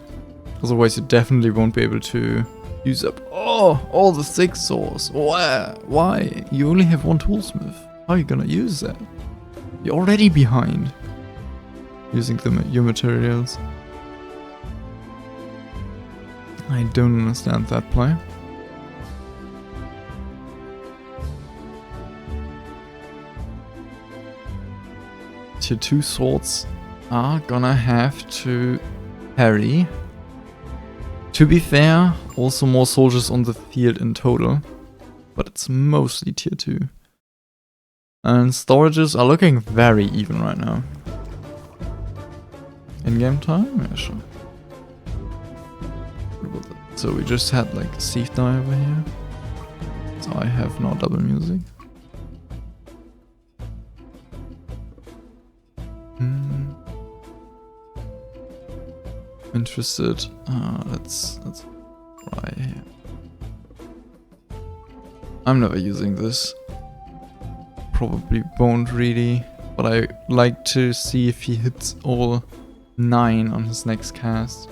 Otherwise you definitely won't be able to use up all the 6 saws. Why? You only have 1 toolsmith. How are you gonna use that? You're already behind using your materials. I don't understand that play. Tier 2 swords are gonna have to parry. To be fair, also more soldiers on the field in total, but it's mostly tier 2. And storages are looking very even right now. In-game time? Yeah, sure. So we just had like Sieve die over here. So I have no double music. Interested. Let's try here. I'm never using this. Probably won't really, but I like to see if he hits all 9 on his next cast.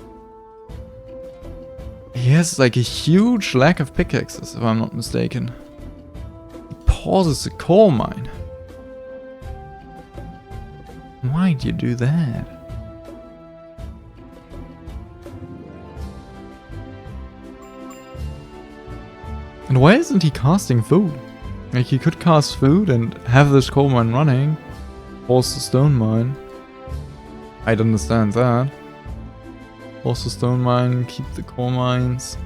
He has like a huge lack of pickaxes, if I'm not mistaken. He pauses the coal mine. Why'd you do that? And why isn't he casting food? Like, he could cast food and have this coal mine running. Pause the stone mine. I'd understand that. Pause the stone mine, keep the coal mines.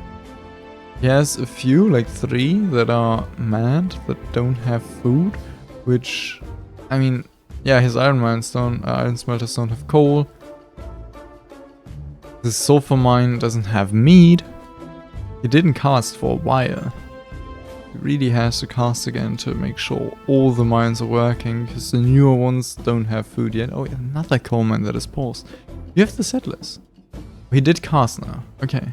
He has a few, like 3, that are mad, that don't have food. Which, I mean, yeah, his iron smelters don't have coal. The sulfur mine doesn't have meat. He didn't cast for a while. He really has to cast again to make sure all the mines are working, because the newer ones don't have food yet. Oh, another coal mine that is paused. You have the settlers. He did cast now. Okay.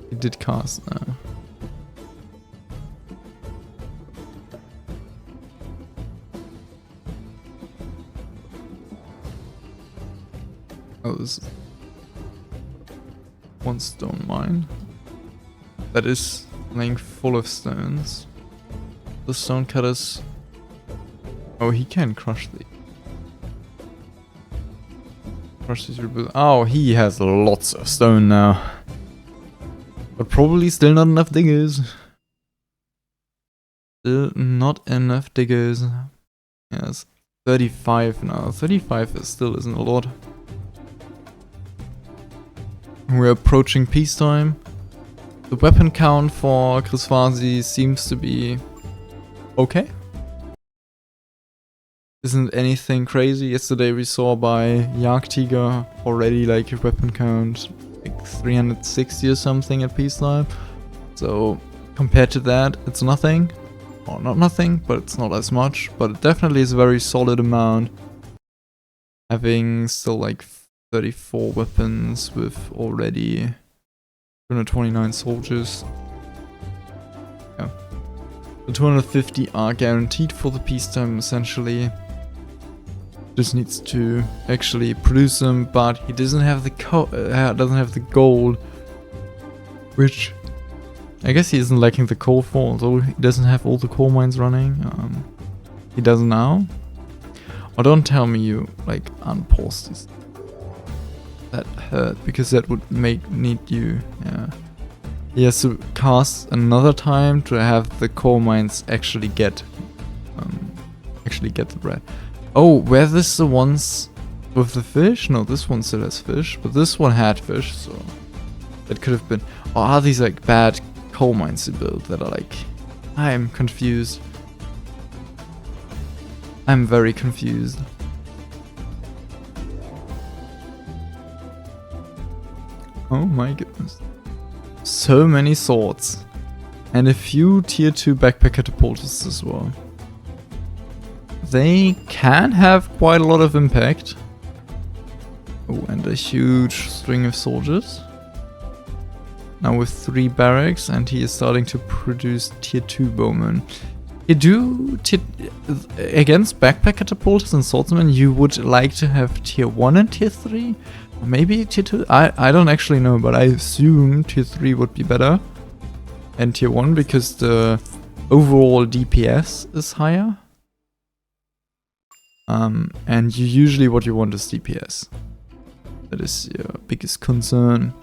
He did cast now. Oh, this is one stone mine. That is laying full of stones. The stone cutters. Oh, he can crush the. Crush these rebuild. Oh, he has lots of stone now. But probably still not enough diggers. Still not enough diggers. Yes. 35 now. 35 still isn't a lot. We're approaching peacetime. The weapon count for Chrisfasi seems to be okay. Isn't anything crazy. Yesterday we saw by Jagdtiger already like a weapon count like 360 or something at peacetime. So compared to that, it's nothing. Or not nothing, but it's not as much. But it definitely is a very solid amount. Having still like 34 weapons with already 229 soldiers. Yeah. The 250 are guaranteed for the peacetime essentially. Just needs to actually produce them, but he doesn't have the gold, which I guess he isn't lacking the coal for, although he doesn't have all the coal mines running. He does now. Or don't tell me you like unpause this. That hurt, because that would need you, yeah. He has to cast another time to have the coal mines actually get the bread. Oh, were this the ones with the fish? No, this one still has fish, but this one had fish, so that could have been. Or are these like bad coal mines to build that are like? I'm confused. I'm very confused. Oh my goodness. So many swords. And a few tier 2 backpack catapulters as well. They can have quite a lot of impact. Oh, and a huge string of soldiers. Now with 3 barracks, and he is starting to produce tier 2 bowmen. Against backpack catapulters and swordsmen, you would like to have tier 1 and tier 3? Or maybe tier 2? I don't actually know, but I assume tier 3 would be better. And tier 1 because the overall DPS is higher. And usually what you want is DPS. That is your biggest concern.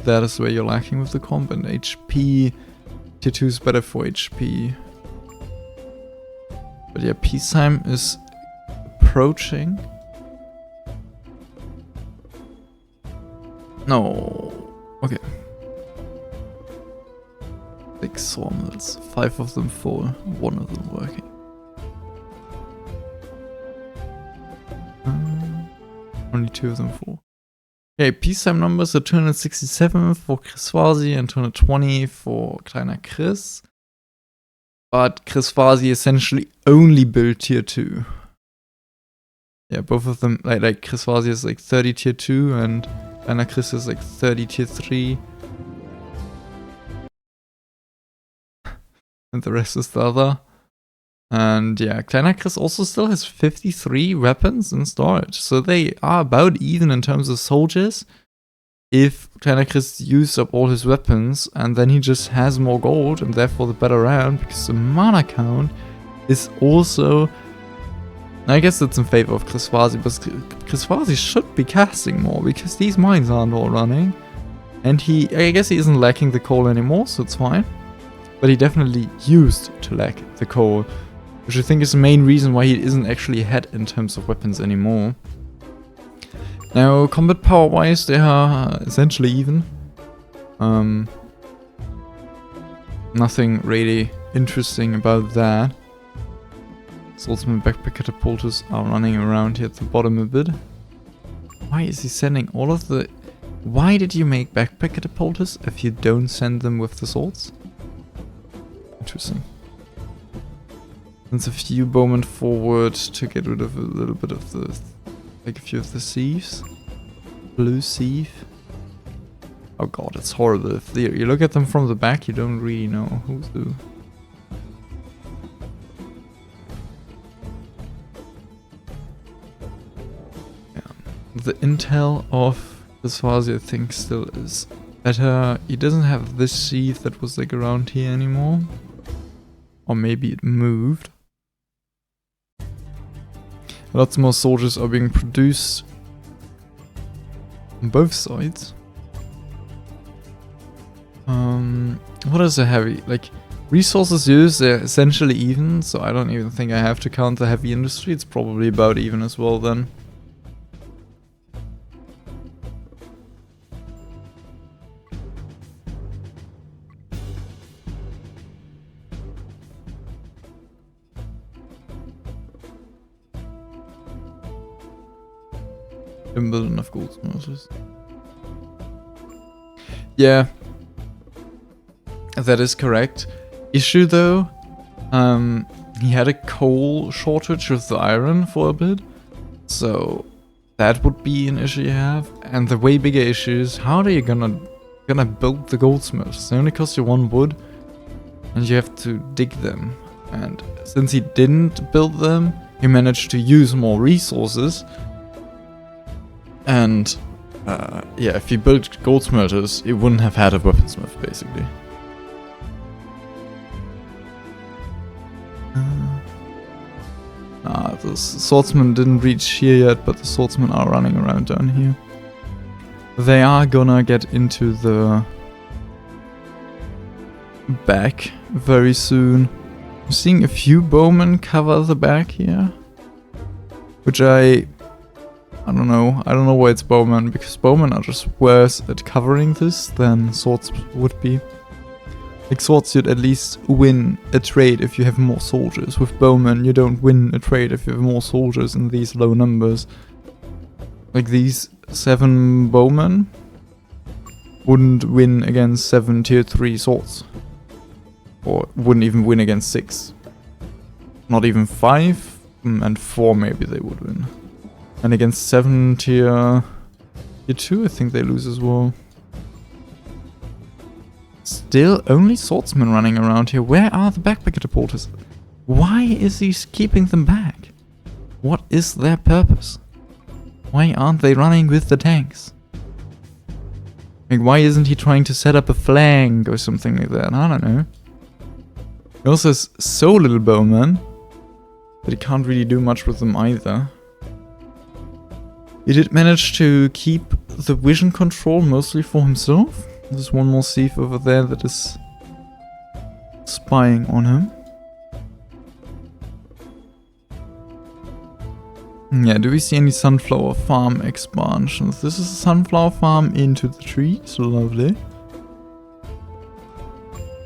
That is where you're lacking with the comp, and HP. Tier 2 is better for HP. But yeah, peacetime is approaching. No. Okay. 6 sawmills. 5 of them full. 1 of them working. Only 2 of them full. Okay, peacetime numbers are 267 for Chrisfasi and 220 for kleinerchris. But Chrisfasi essentially only built tier 2. Yeah, both of them, like Chrisfasi is like 30 tier 2 and kleinerchris is like 30 tier 3. And the rest is the other. And yeah, kleinerchris also still has 53 weapons in storage. So they are about even in terms of soldiers. If kleinerchris used up all his weapons and then he just has more gold and therefore the better round, because the mana count is also... I guess it's in favor of Chrisfasi, but Chrisfasi should be casting more because these mines aren't all running. And I guess he isn't lacking the coal anymore, so it's fine. But he definitely used to lack the coal, which I think is the main reason why he isn't actually ahead in terms of weapons anymore. Now, combat power wise, they are essentially even. Nothing really interesting about that. Swordsman backpack catapulters are running around here at the bottom a bit. Why is he sending all of the... Why did you make backpack catapulters if you don't send them with the swords? Interesting. Sends a few bowmen forward to get rid of a little bit of the... like a few of the sieves. Blue sieve. Oh god, it's horrible. If you look at them from the back, you don't really know who's who. The intel of Chrisfasi, I think, still is better. He doesn't have this sheath that was like around here anymore. Or maybe it moved. Lots more soldiers are being produced on both sides. What is a heavy? Like, resources used, they're essentially even, so I don't even think I have to count the heavy industry. It's probably about even as well then. Didn't build enough goldsmiths. Yeah, that is correct. Issue though, he had a coal shortage with the iron for a bit, so that would be an issue you have. And the way bigger issue is how are you gonna build the goldsmiths? They only cost you 1 wood, and you have to dig them. And since he didn't build them, he managed to use more resources. And yeah, if he built gold smelters, he wouldn't have had a weaponsmith, basically. The swordsmen didn't reach here yet, but the swordsmen are running around down here. They are gonna get into the back very soon. I'm seeing a few bowmen cover the back here, which I don't know. I don't know why it's bowmen, because bowmen are just worse at covering this than swords would be. Like swords, you'd at least win a trade if you have more soldiers. With bowmen, you don't win a trade if you have more soldiers in these low numbers. Like these 7 bowmen wouldn't win against 7 tier 3 swords. Or wouldn't even win against 6. Not even 5, and 4 maybe they would win. And against 7 tier 2, I think they lose as well. Still only swordsmen running around here. Where are the backpack catapulters? Why is he keeping them back? What is their purpose? Why aren't they running with the tanks? Like, why isn't he trying to set up a flank or something like that? I don't know. He also has so little bowmen that he can't really do much with them either. He did manage to keep the vision control mostly for himself. There's one more thief over there that is spying on him. Yeah, do we see any sunflower farm expansions? This is a sunflower farm into the trees. Lovely.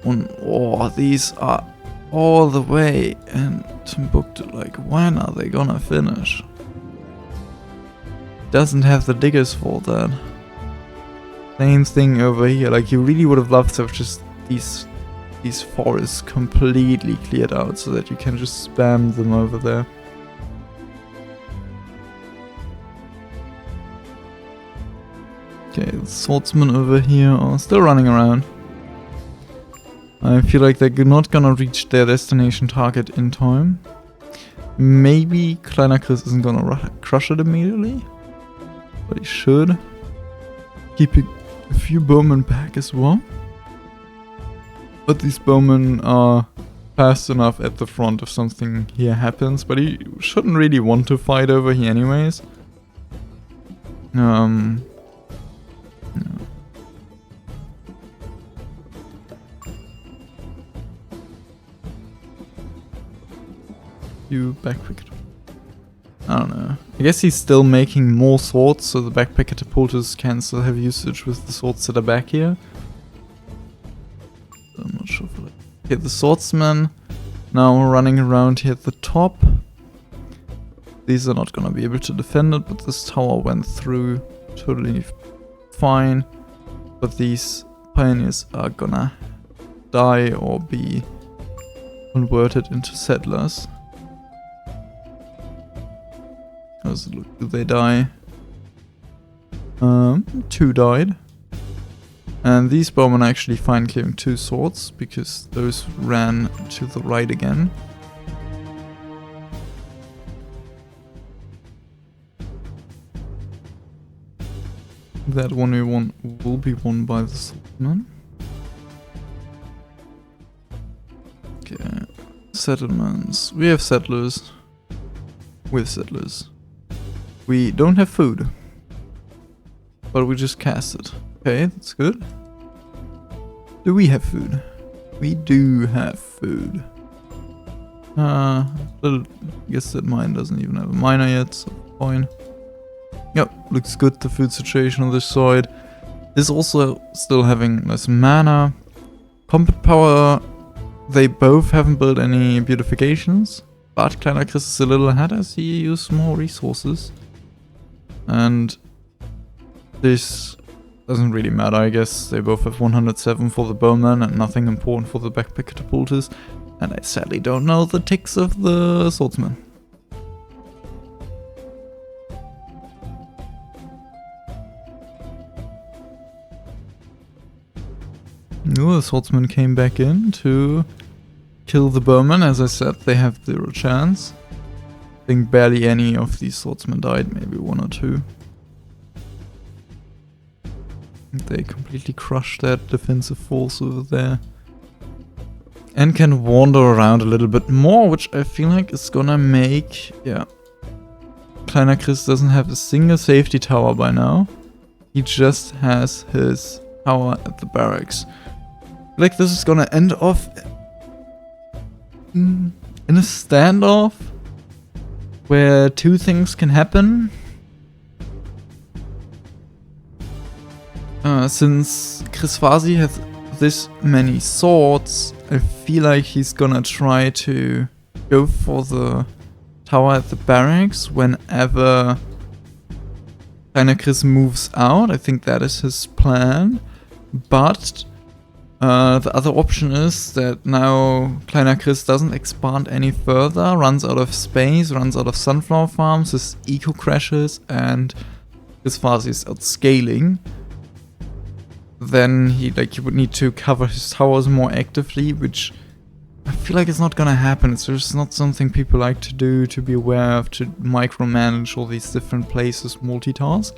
Oh, these are all the way in Timbuktu. Like, when are they gonna finish? Doesn't have the diggers for that. Same thing over here. Like, you really would have loved to have just these forests completely cleared out so that you can just spam them over there. Okay, the swordsmen over here are still running around. I feel like they're not gonna reach their destination target in time. Maybe kleinerchris isn't gonna crush it immediately, but he should. Keeping a few bowmen back as well. But these bowmen are fast enough at the front if something here happens, but he shouldn't really want to fight over here anyways. Yeah. You backpick. I don't know. I guess he's still making more swords, so the backpack catapulters can still have usage with the swords that are back here. I'm not sure for that. Okay, the swordsmen now running around here at the top. These are not gonna be able to defend it, but this tower went through totally fine. But these pioneers are gonna die or be converted into settlers. How's it look? Do they die? 2 died. And these bowmen are actually fine clearing 2 swords, because those ran to the right again. That one we won will be won by the swordsman. Okay, settlements. We have settlers. We have settlers. We don't have food, but we just cast it. Okay, that's good. Do we have food? We do have food. I guess that mine doesn't even have a miner yet, so fine. Yep, looks good, the food situation on this side. Is also still having less mana. Combat power, they both haven't built any beautifications. But kleinerchris is a little ahead as he used more resources. And this doesn't really matter, I guess. They both have 107 for the bowman and nothing important for the backpack catapulters. And I sadly don't know the ticks of the swordsman. Ooh, the swordsman came back in to kill the bowman. As I said, they have 0 chance. I think barely any of these swordsmen died, maybe 1 or 2. They completely crushed that defensive force over there. And can wander around a little bit more, which I feel like is gonna make... yeah. kleinerchris doesn't have a single safety tower by now. He just has his tower at the barracks. Like this is gonna end off in a standoff where 2 things can happen. Since Chrisfasi has this many swords, I feel like he's gonna try to go for the tower at the barracks whenever kleinerchris moves out. I think that is his plan. But the other option is that now kleinerchris doesn't expand any further, runs out of space, runs out of sunflower farms, his eco crashes, and Chrisfasi is outscaling. Then he would need to cover his towers more actively, which I feel like it's not gonna happen. It's just not something people like to do, to be aware of, to micromanage all these different places, multitask.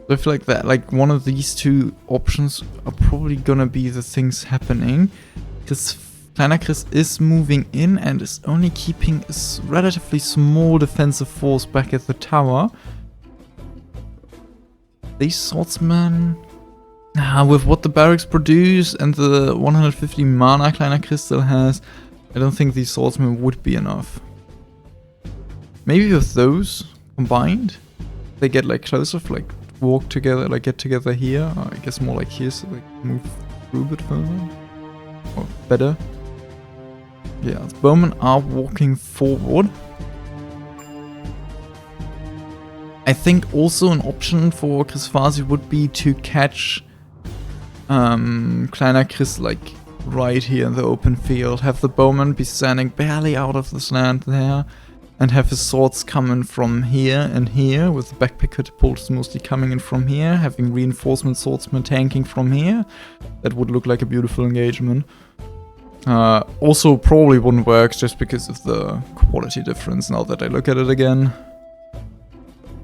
So I feel like that, like one of these 2 options are probably gonna be the things happening, because kleinerchris is moving in and is only keeping a relatively small defensive force back at the tower. These swordsmen, with what the barracks produce and the 150 mana kleinerchris still has, I don't think these swordsmen would be enough. Maybe with those combined, they get like closer, like walk together, like get together here. I guess more like here, so like move through a bit further. Or better. Yeah, the bowmen are walking forward. I think also an option for Chrisfasi would be to catch kleinerchris like right here in the open field. Have the bowmen be standing barely out of this land there. and have his swords coming from here and here, with the backpack catapults mostly coming in from here, having reinforcement swordsmen tanking from here. That would look like a beautiful engagement. Also probably wouldn't work just because of the quality difference now that I look at it again.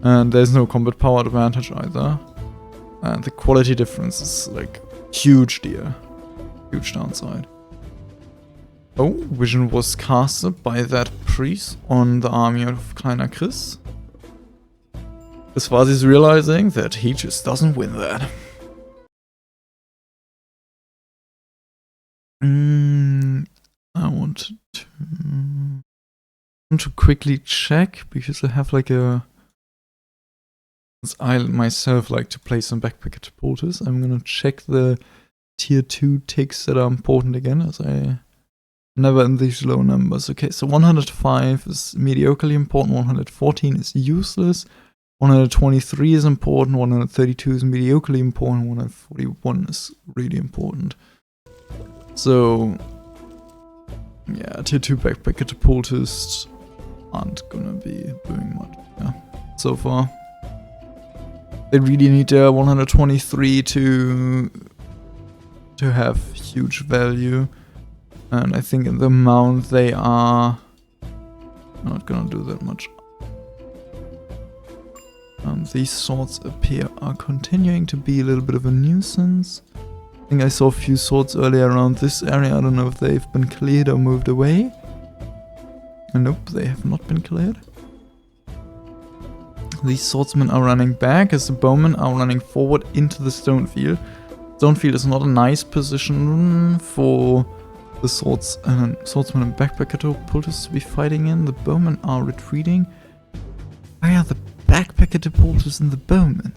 And there's no combat power advantage either. And the quality difference is like huge deal. Huge downside. Oh, vision was casted by that priest on the army of kleinerchris. Chrisfasi is realizing that he just doesn't win that. I want to quickly check because I have like a. I myself like to play some backpack catapulters. I'm gonna check the tier 2 ticks that are important again, as I never in these low numbers. Okay, so 105 is mediocrely important, 114 is useless, 123 is important, 132 is mediocrely important, 141 is really important. So yeah, tier 2 backpack catapultists aren't gonna be doing much so far. They really need 123 to have huge value, and I think in the amount they are not gonna do that much. These swords are continuing to be a little bit of a nuisance. I think I saw a few swords earlier around this area. I don't know if they've been cleared or moved away. Nope, they have not been cleared. These swordsmen are running back as the bowmen are running forward into the stone field. Stone field is not a nice position for the swordsmen and backpack catapultists to be fighting in. The bowmen are retreating. Why are the backpack catapultists and the bowmen?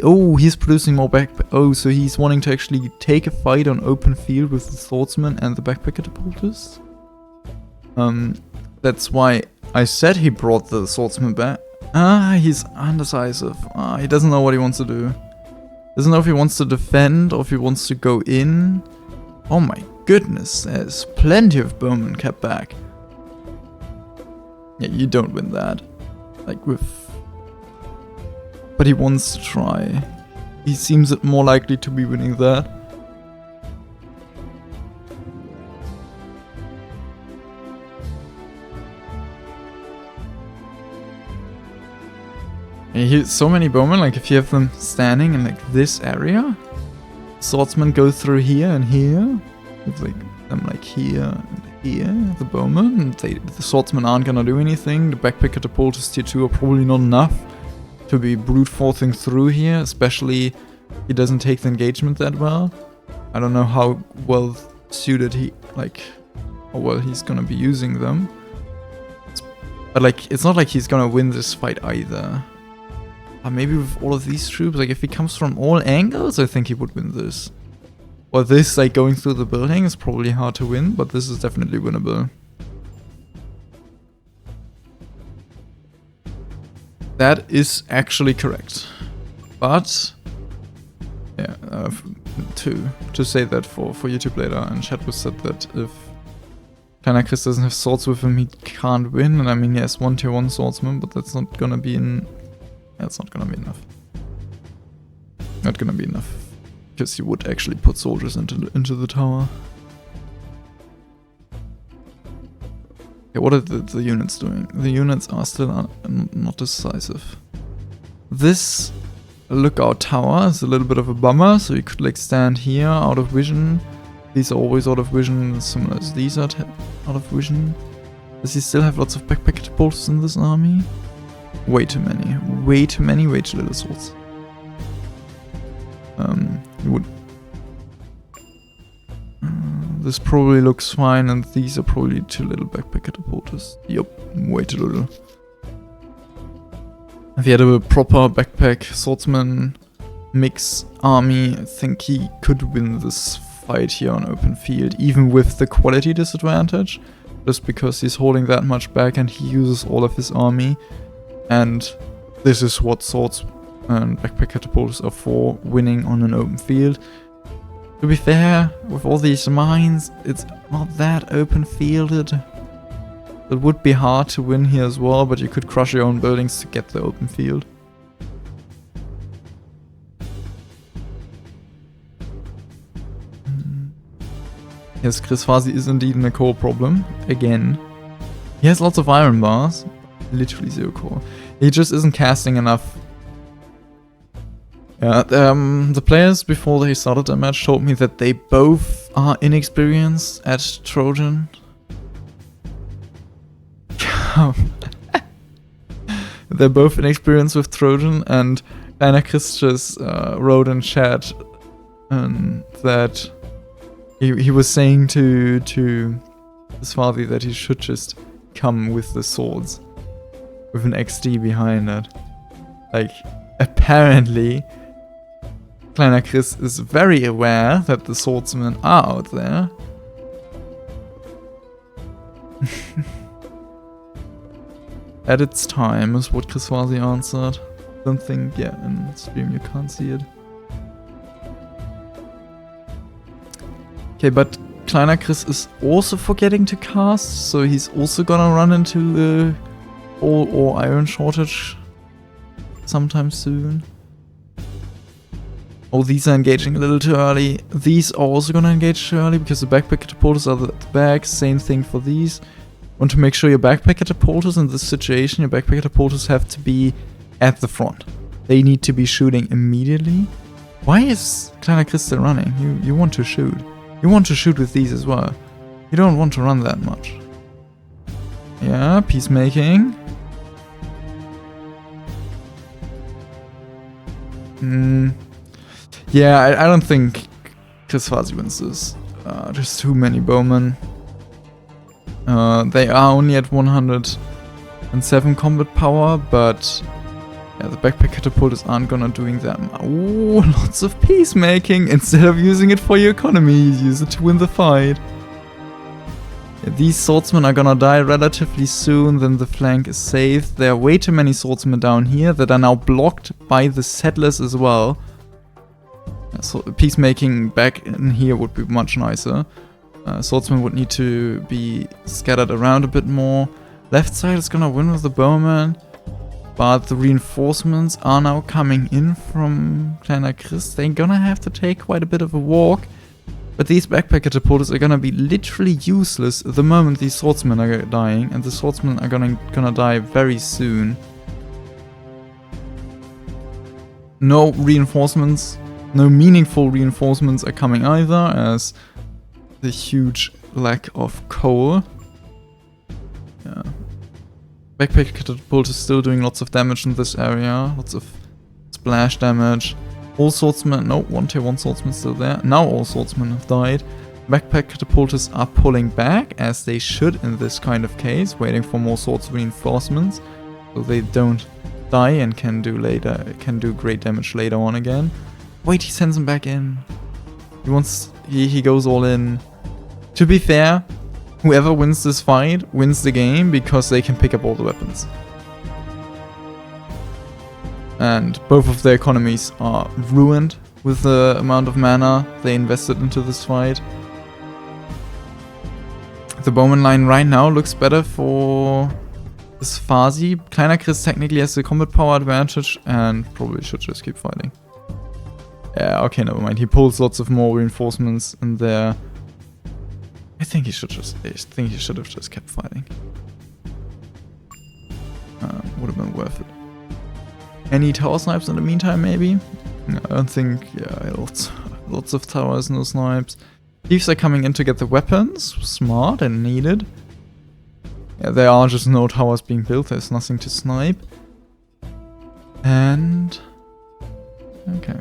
Oh, he's producing more backpack. Oh, so he's wanting to actually take a fight on open field with the swordsmen and the backpack catapultists. That's why I said he brought the swordsman back. He's undecisive. He doesn't know what he wants to do. Doesn't know if he wants to defend or if he wants to go in. Oh my goodness, there's plenty of bowmen kept back. Yeah, you don't win that. Like with... But he wants to try. He seems more likely to be winning that. Here's so many bowmen, like if you have them standing in like this area, swordsmen go through here and here, with like them like here and here, the bowmen, and the swordsmen aren't gonna do anything. The backpack catapultists tier 2 are probably not enough to be brute forcing through here, especially he doesn't take the engagement that well. I don't know how well suited how well he's gonna be using them. But like, it's not like he's gonna win this fight either. Maybe with all of these troops, like if he comes from all angles, I think he would win this. Or this, like going through the building, is probably hard to win, but this is definitely winnable. That is actually correct. But, yeah, to say that for YouTube later, and chat was said that if kleinerchris doesn't have swords with him, he can't win. And I mean, he has one tier 1 swordsman, but that's not gonna be that's not gonna be enough. Not gonna be enough. Because you would actually put soldiers into the tower. Okay, what are the units doing? The units are still not decisive. This lookout tower is a little bit of a bummer, so you could like stand here out of vision. These are always out of vision, similar as these are out of vision. Does he still have lots of backpack catapults in this army? Way too many. Way too many, way too little swords. You would... this probably looks fine, and these are probably too little backpack catapults. Yup, way too little. If he had a proper backpack swordsman mix army, I think he could win this fight here on open field, even with the quality disadvantage. Just because he's holding that much back and he uses all of his army. And this is what swords and backpack catapults are for, winning on an open field. To be fair, with all these mines, it's not that open fielded. It would be hard to win here as well, but you could crush your own buildings to get the open field. Yes, Chrisfasi is indeed in a core problem. Again. He has lots of iron bars. Literally 0 core. He just isn't casting enough. Yeah, the players before they started the match told me that they both are inexperienced at Trojan. They're both inexperienced with Trojan, and kleinerchris just wrote in chat that he was saying to Chrisfasi that he should just come with the swords with an XD behind it. Like, apparently kleinerchris is very aware that the swordsmen are out there. At its time is what Chrisfasi answered. Don't think, yeah, in stream you can't see it. Okay, but kleinerchris is also forgetting to cast, so he's also gonna run into the coal or iron shortage sometime soon. Oh, these are engaging a little too early. These are also gonna engage too early because the backpack catapulters are at the back. Same thing for these. Want to make sure your backpack catapulters in this situation, your backpack catapulters have to be at the front. They need to be shooting immediately. Why is kleinerchris still running? You want to shoot. You want to shoot with these as well. You don't want to run that much. Yeah, peacemaking. Yeah, I don't think Chrisfasi wins this. Just too many bowmen. They are only at 107 combat power, but yeah, the backpack catapulters aren't gonna doing that. Oh, lots of peacemaking. Instead of using it for your economy, use it to win the fight. Yeah, these swordsmen are gonna die relatively soon, then the flank is safe. There are way too many swordsmen down here that are now blocked by the settlers as well. Yeah, so peacemaking back in here would be much nicer. Swordsmen would need to be scattered around a bit more. Left side is gonna win with the bowman, but the reinforcements are now coming in from kleinerchris. They're gonna have to take quite a bit of a walk, but these backpack catapulters are gonna be literally useless the moment these swordsmen are dying, and the swordsmen are gonna die very soon. No reinforcements, no meaningful reinforcements are coming either, as the huge lack of coal. Yeah. Backpack catapult is still doing lots of damage in this area. Lots of splash damage. All swordsmen, no, one tier 1 swordsman still there. Now all swordsmen have died. Backpack catapulters are pulling back, as they should in this kind of case, waiting for more swords reinforcements, so they don't die and can do great damage later on again. Wait, he sends them back in. He goes all in. To be fair, whoever wins this fight wins the game because they can pick up all the weapons. And both of their economies are ruined with the amount of mana they invested into this fight. The bowman line right now looks better for Chrisfasi. kleinerchris technically has the combat power advantage and probably should just keep fighting. Yeah, okay, never mind. He pulls lots of more reinforcements in there. I think he should have just kept fighting. Would have been worth it. Any tower snipes in the meantime, maybe? No, I don't think. Yeah, lots of towers, no snipes. Thieves are coming in to get the weapons. Smart and needed. Yeah, there are just no towers being built. There's nothing to snipe. And okay.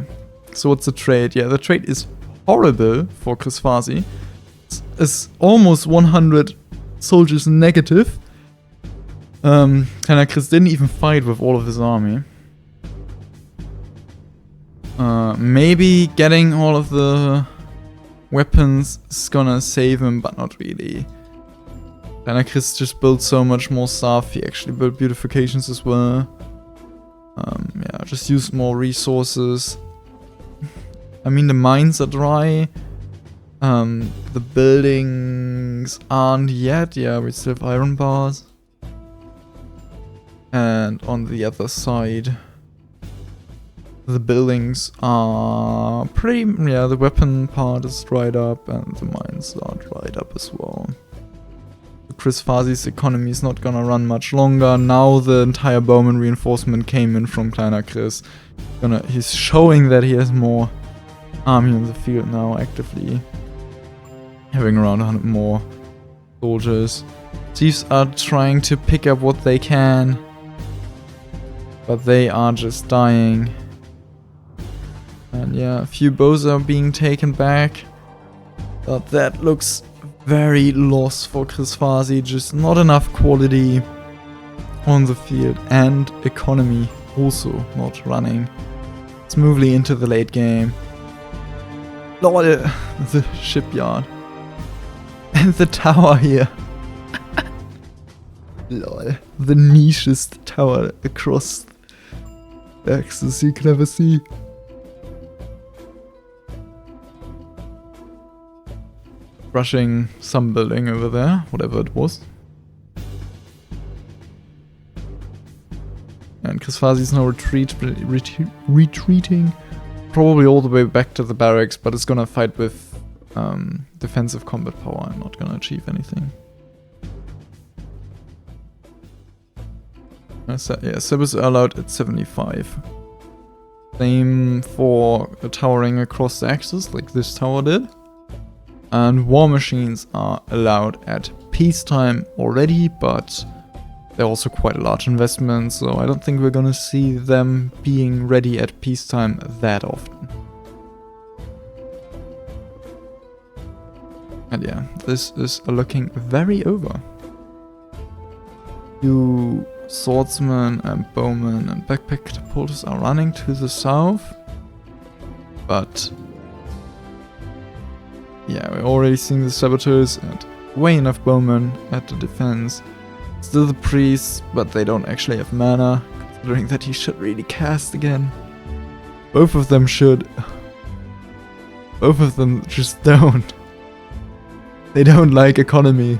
So what's the trade? Yeah, the trade is horrible for Chrisfasi. It's almost 100 soldiers negative. kleinerchris didn't even fight with all of his army. Maybe getting all of the weapons is gonna save him, but not really. kleinerchris just built so much more stuff. He actually built beautifications as well. Yeah, just use more resources. I mean, the mines are dry. The building buildings aren't yet. Yeah, we still have iron bars. And on the other side, the buildings are pretty... Yeah, the weapon part is dried up and the mines are dried up as well. Chrisfasi's economy is not gonna run much longer. Now the entire bowman reinforcement came in from kleinerchris. He's showing that he has more army in the field now, actively having around 100 more soldiers. Thieves are trying to pick up what they can, but they are just dying. And yeah, a few bows are being taken back, but that looks very lost for Chrisfasi. Just not enough quality on the field, and economy also not running smoothly into the late game. Lol, the shipyard and the tower here. Lol, the nichest tower across the axis you can ever see. Rushing some building over there, whatever it was. And Chrisfasi is now retreating, probably all the way back to the barracks, but it's gonna fight with defensive combat power and not gonna achieve anything. Yeah, Sebus are allowed at 75. Same for a towering across the axis, like this tower did. And war machines are allowed at peacetime already, but they're also quite a large investment, so I don't think we're gonna see them being ready at peacetime that often. And yeah, this is looking very over. You swordsmen and bowmen and backpack catapulters are running to the south, but yeah, we're already seeing the saboteurs and way enough bowmen at the defense. Still the priests, but they don't actually have mana, considering that he should really cast again. Both of them should. Both of them just don't. They don't like economy.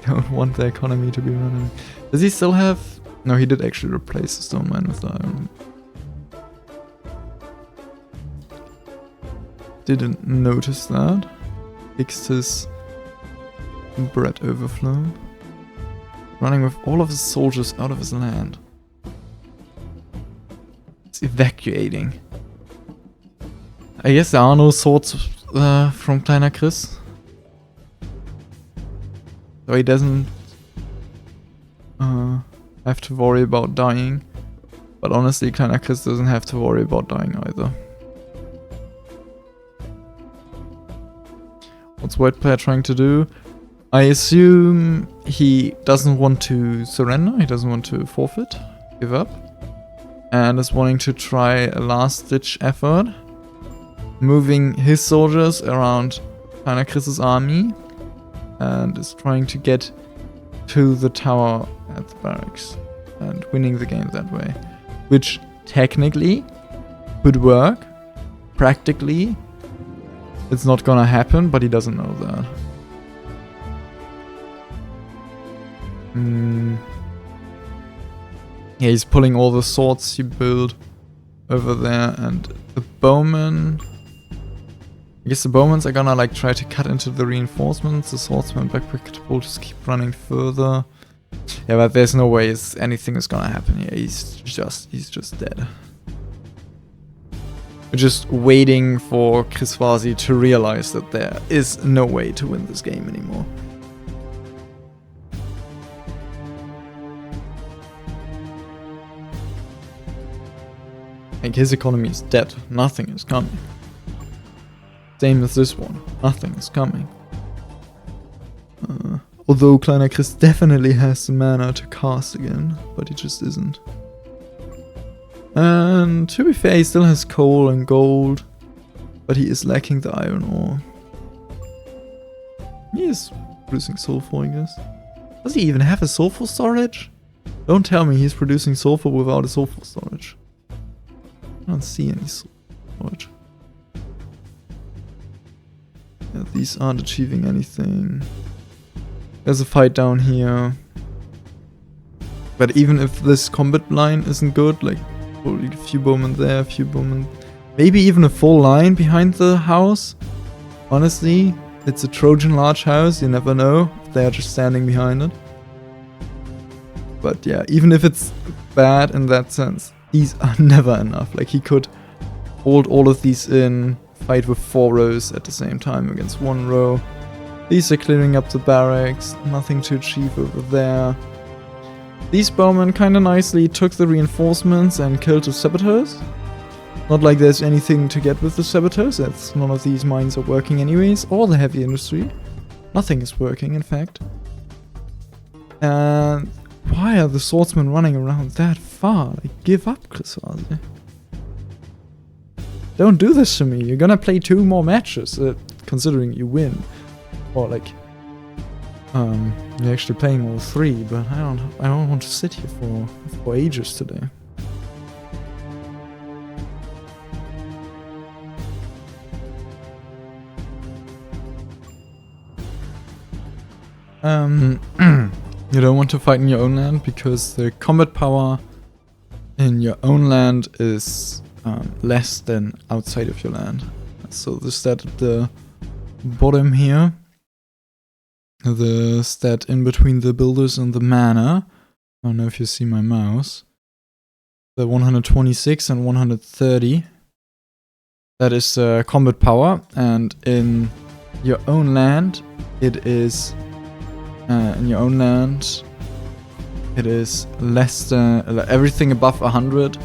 They don't want the economy to be running. Does he still have... No, he did actually replace the stone mine with the iron. Didn't notice that. Fixed his bread overflow. Running with all of his soldiers out of his land. It's evacuating. I guess there are no swords from kleinerchris. So he doesn't have to worry about dying. But honestly, kleinerchris doesn't have to worry about dying either. What's White Player trying to do? I assume he doesn't want to surrender, he doesn't want to forfeit, give up, and is wanting to try a last-ditch effort, moving his soldiers around kleinerchris' army, and is trying to get to the tower at the barracks, and winning the game that way. Which technically could work, practically it's not gonna happen, but he doesn't know that. Yeah, he's pulling all the swords he built over there, and the bowmen... I guess the bowmens are gonna like try to cut into the reinforcements. The swordsmen backpack catapulters keep running further. Yeah, but there's no way anything is gonna happen here. He's just dead. We're just waiting for Chrisfasi to realize that there is no way to win this game anymore. Like, his economy is dead. Nothing is coming. Same as this one. Nothing is coming. Although kleinerchris definitely has the mana to cast again, but he just isn't. And to be fair, he still has coal and gold, but he is lacking the iron ore. He is producing sulfur, I guess. Does he even have a sulfur storage? Don't tell me he's producing sulfur without a sulfur storage. I don't see any storage. Yeah, these aren't achieving anything. There's a fight down here. But even if this combat line isn't good, like probably a few bowmen there, a few bowmen, maybe even a full line behind the house. Honestly, it's a Trojan large house, you never know if they're just standing behind it. But yeah, even if it's bad in that sense, these are never enough. Like he could hold all of these in, fight with 4 rows at the same time against 1 row. These are clearing up the barracks, nothing to achieve over there. These bowmen kinda nicely took the reinforcements and killed the saboteurs. Not like there's anything to get with the saboteurs, that's none of these mines are working anyways, or the heavy industry. Nothing is working, in fact. And why are the swordsmen running around that far? Like, give up, Chrisfasi. Don't do this to me, you're gonna play 2 more matches, considering you win. Or like, you're actually playing all 3, but I don't want to sit here for ages today. You don't want to fight in your own land because the combat power in your own land is less than outside of your land. So the stat at the bottom here, the stat in between the builders and the manor, I don't know if you see my mouse, the 126 and 130, that is combat power, and in your own land it is less than, everything above 100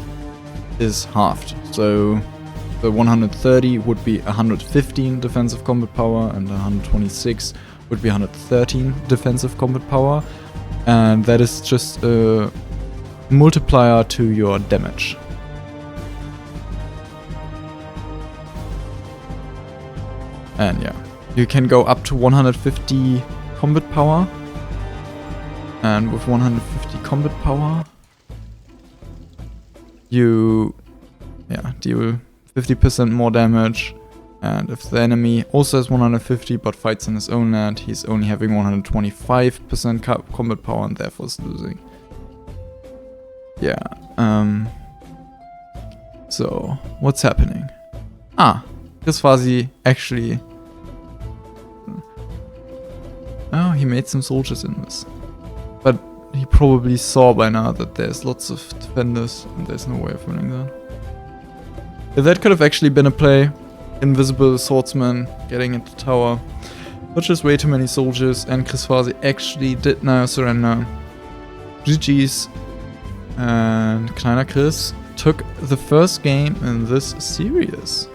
is halved. So the 130 would be 115 defensive combat power, and 126 would be 113 defensive combat power, and that is just a multiplier to your damage. And yeah, you can go up to 150 combat power, and with 150 combat power you deal 50% more damage, and if the enemy also has 150 but fights in his own land, he's only having 125% combat power and therefore is losing. Yeah, so what's happening? Chrisfasi actually... Oh, he made some soldiers in this. But he probably saw by now that there's lots of defenders and there's no way of winning that. If that could have actually been a play, invisible swordsman getting into tower, but just way too many soldiers, and Chrisfasi actually did now surrender. GG's, and kleinerchris took the first game in this series.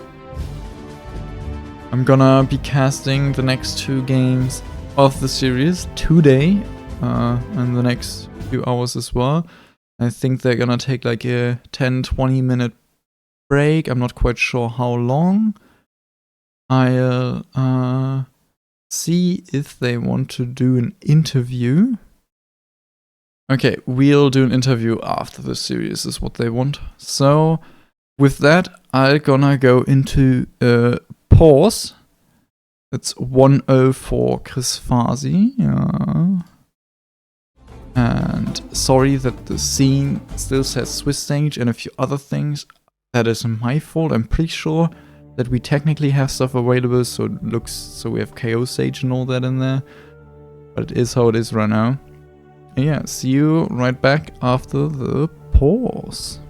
I'm gonna be casting the next 2 games of the series today, in the next few hours as well. I think they're gonna take like a 10-20 minute break. I'm not quite sure how long. I'll see if they want to do an interview. Okay, we'll do an interview after the series is what they want. So with that, I'm gonna go into a pause. It's 1-0 for Chrisfasi. Yeah. And sorry that the scene still says Swiss stage and a few other things. That is my fault. I'm pretty sure that we technically have stuff available, so it looks, so we have KO stage and all that in there. But it is how it is right now. And yeah, see you right back after the pause.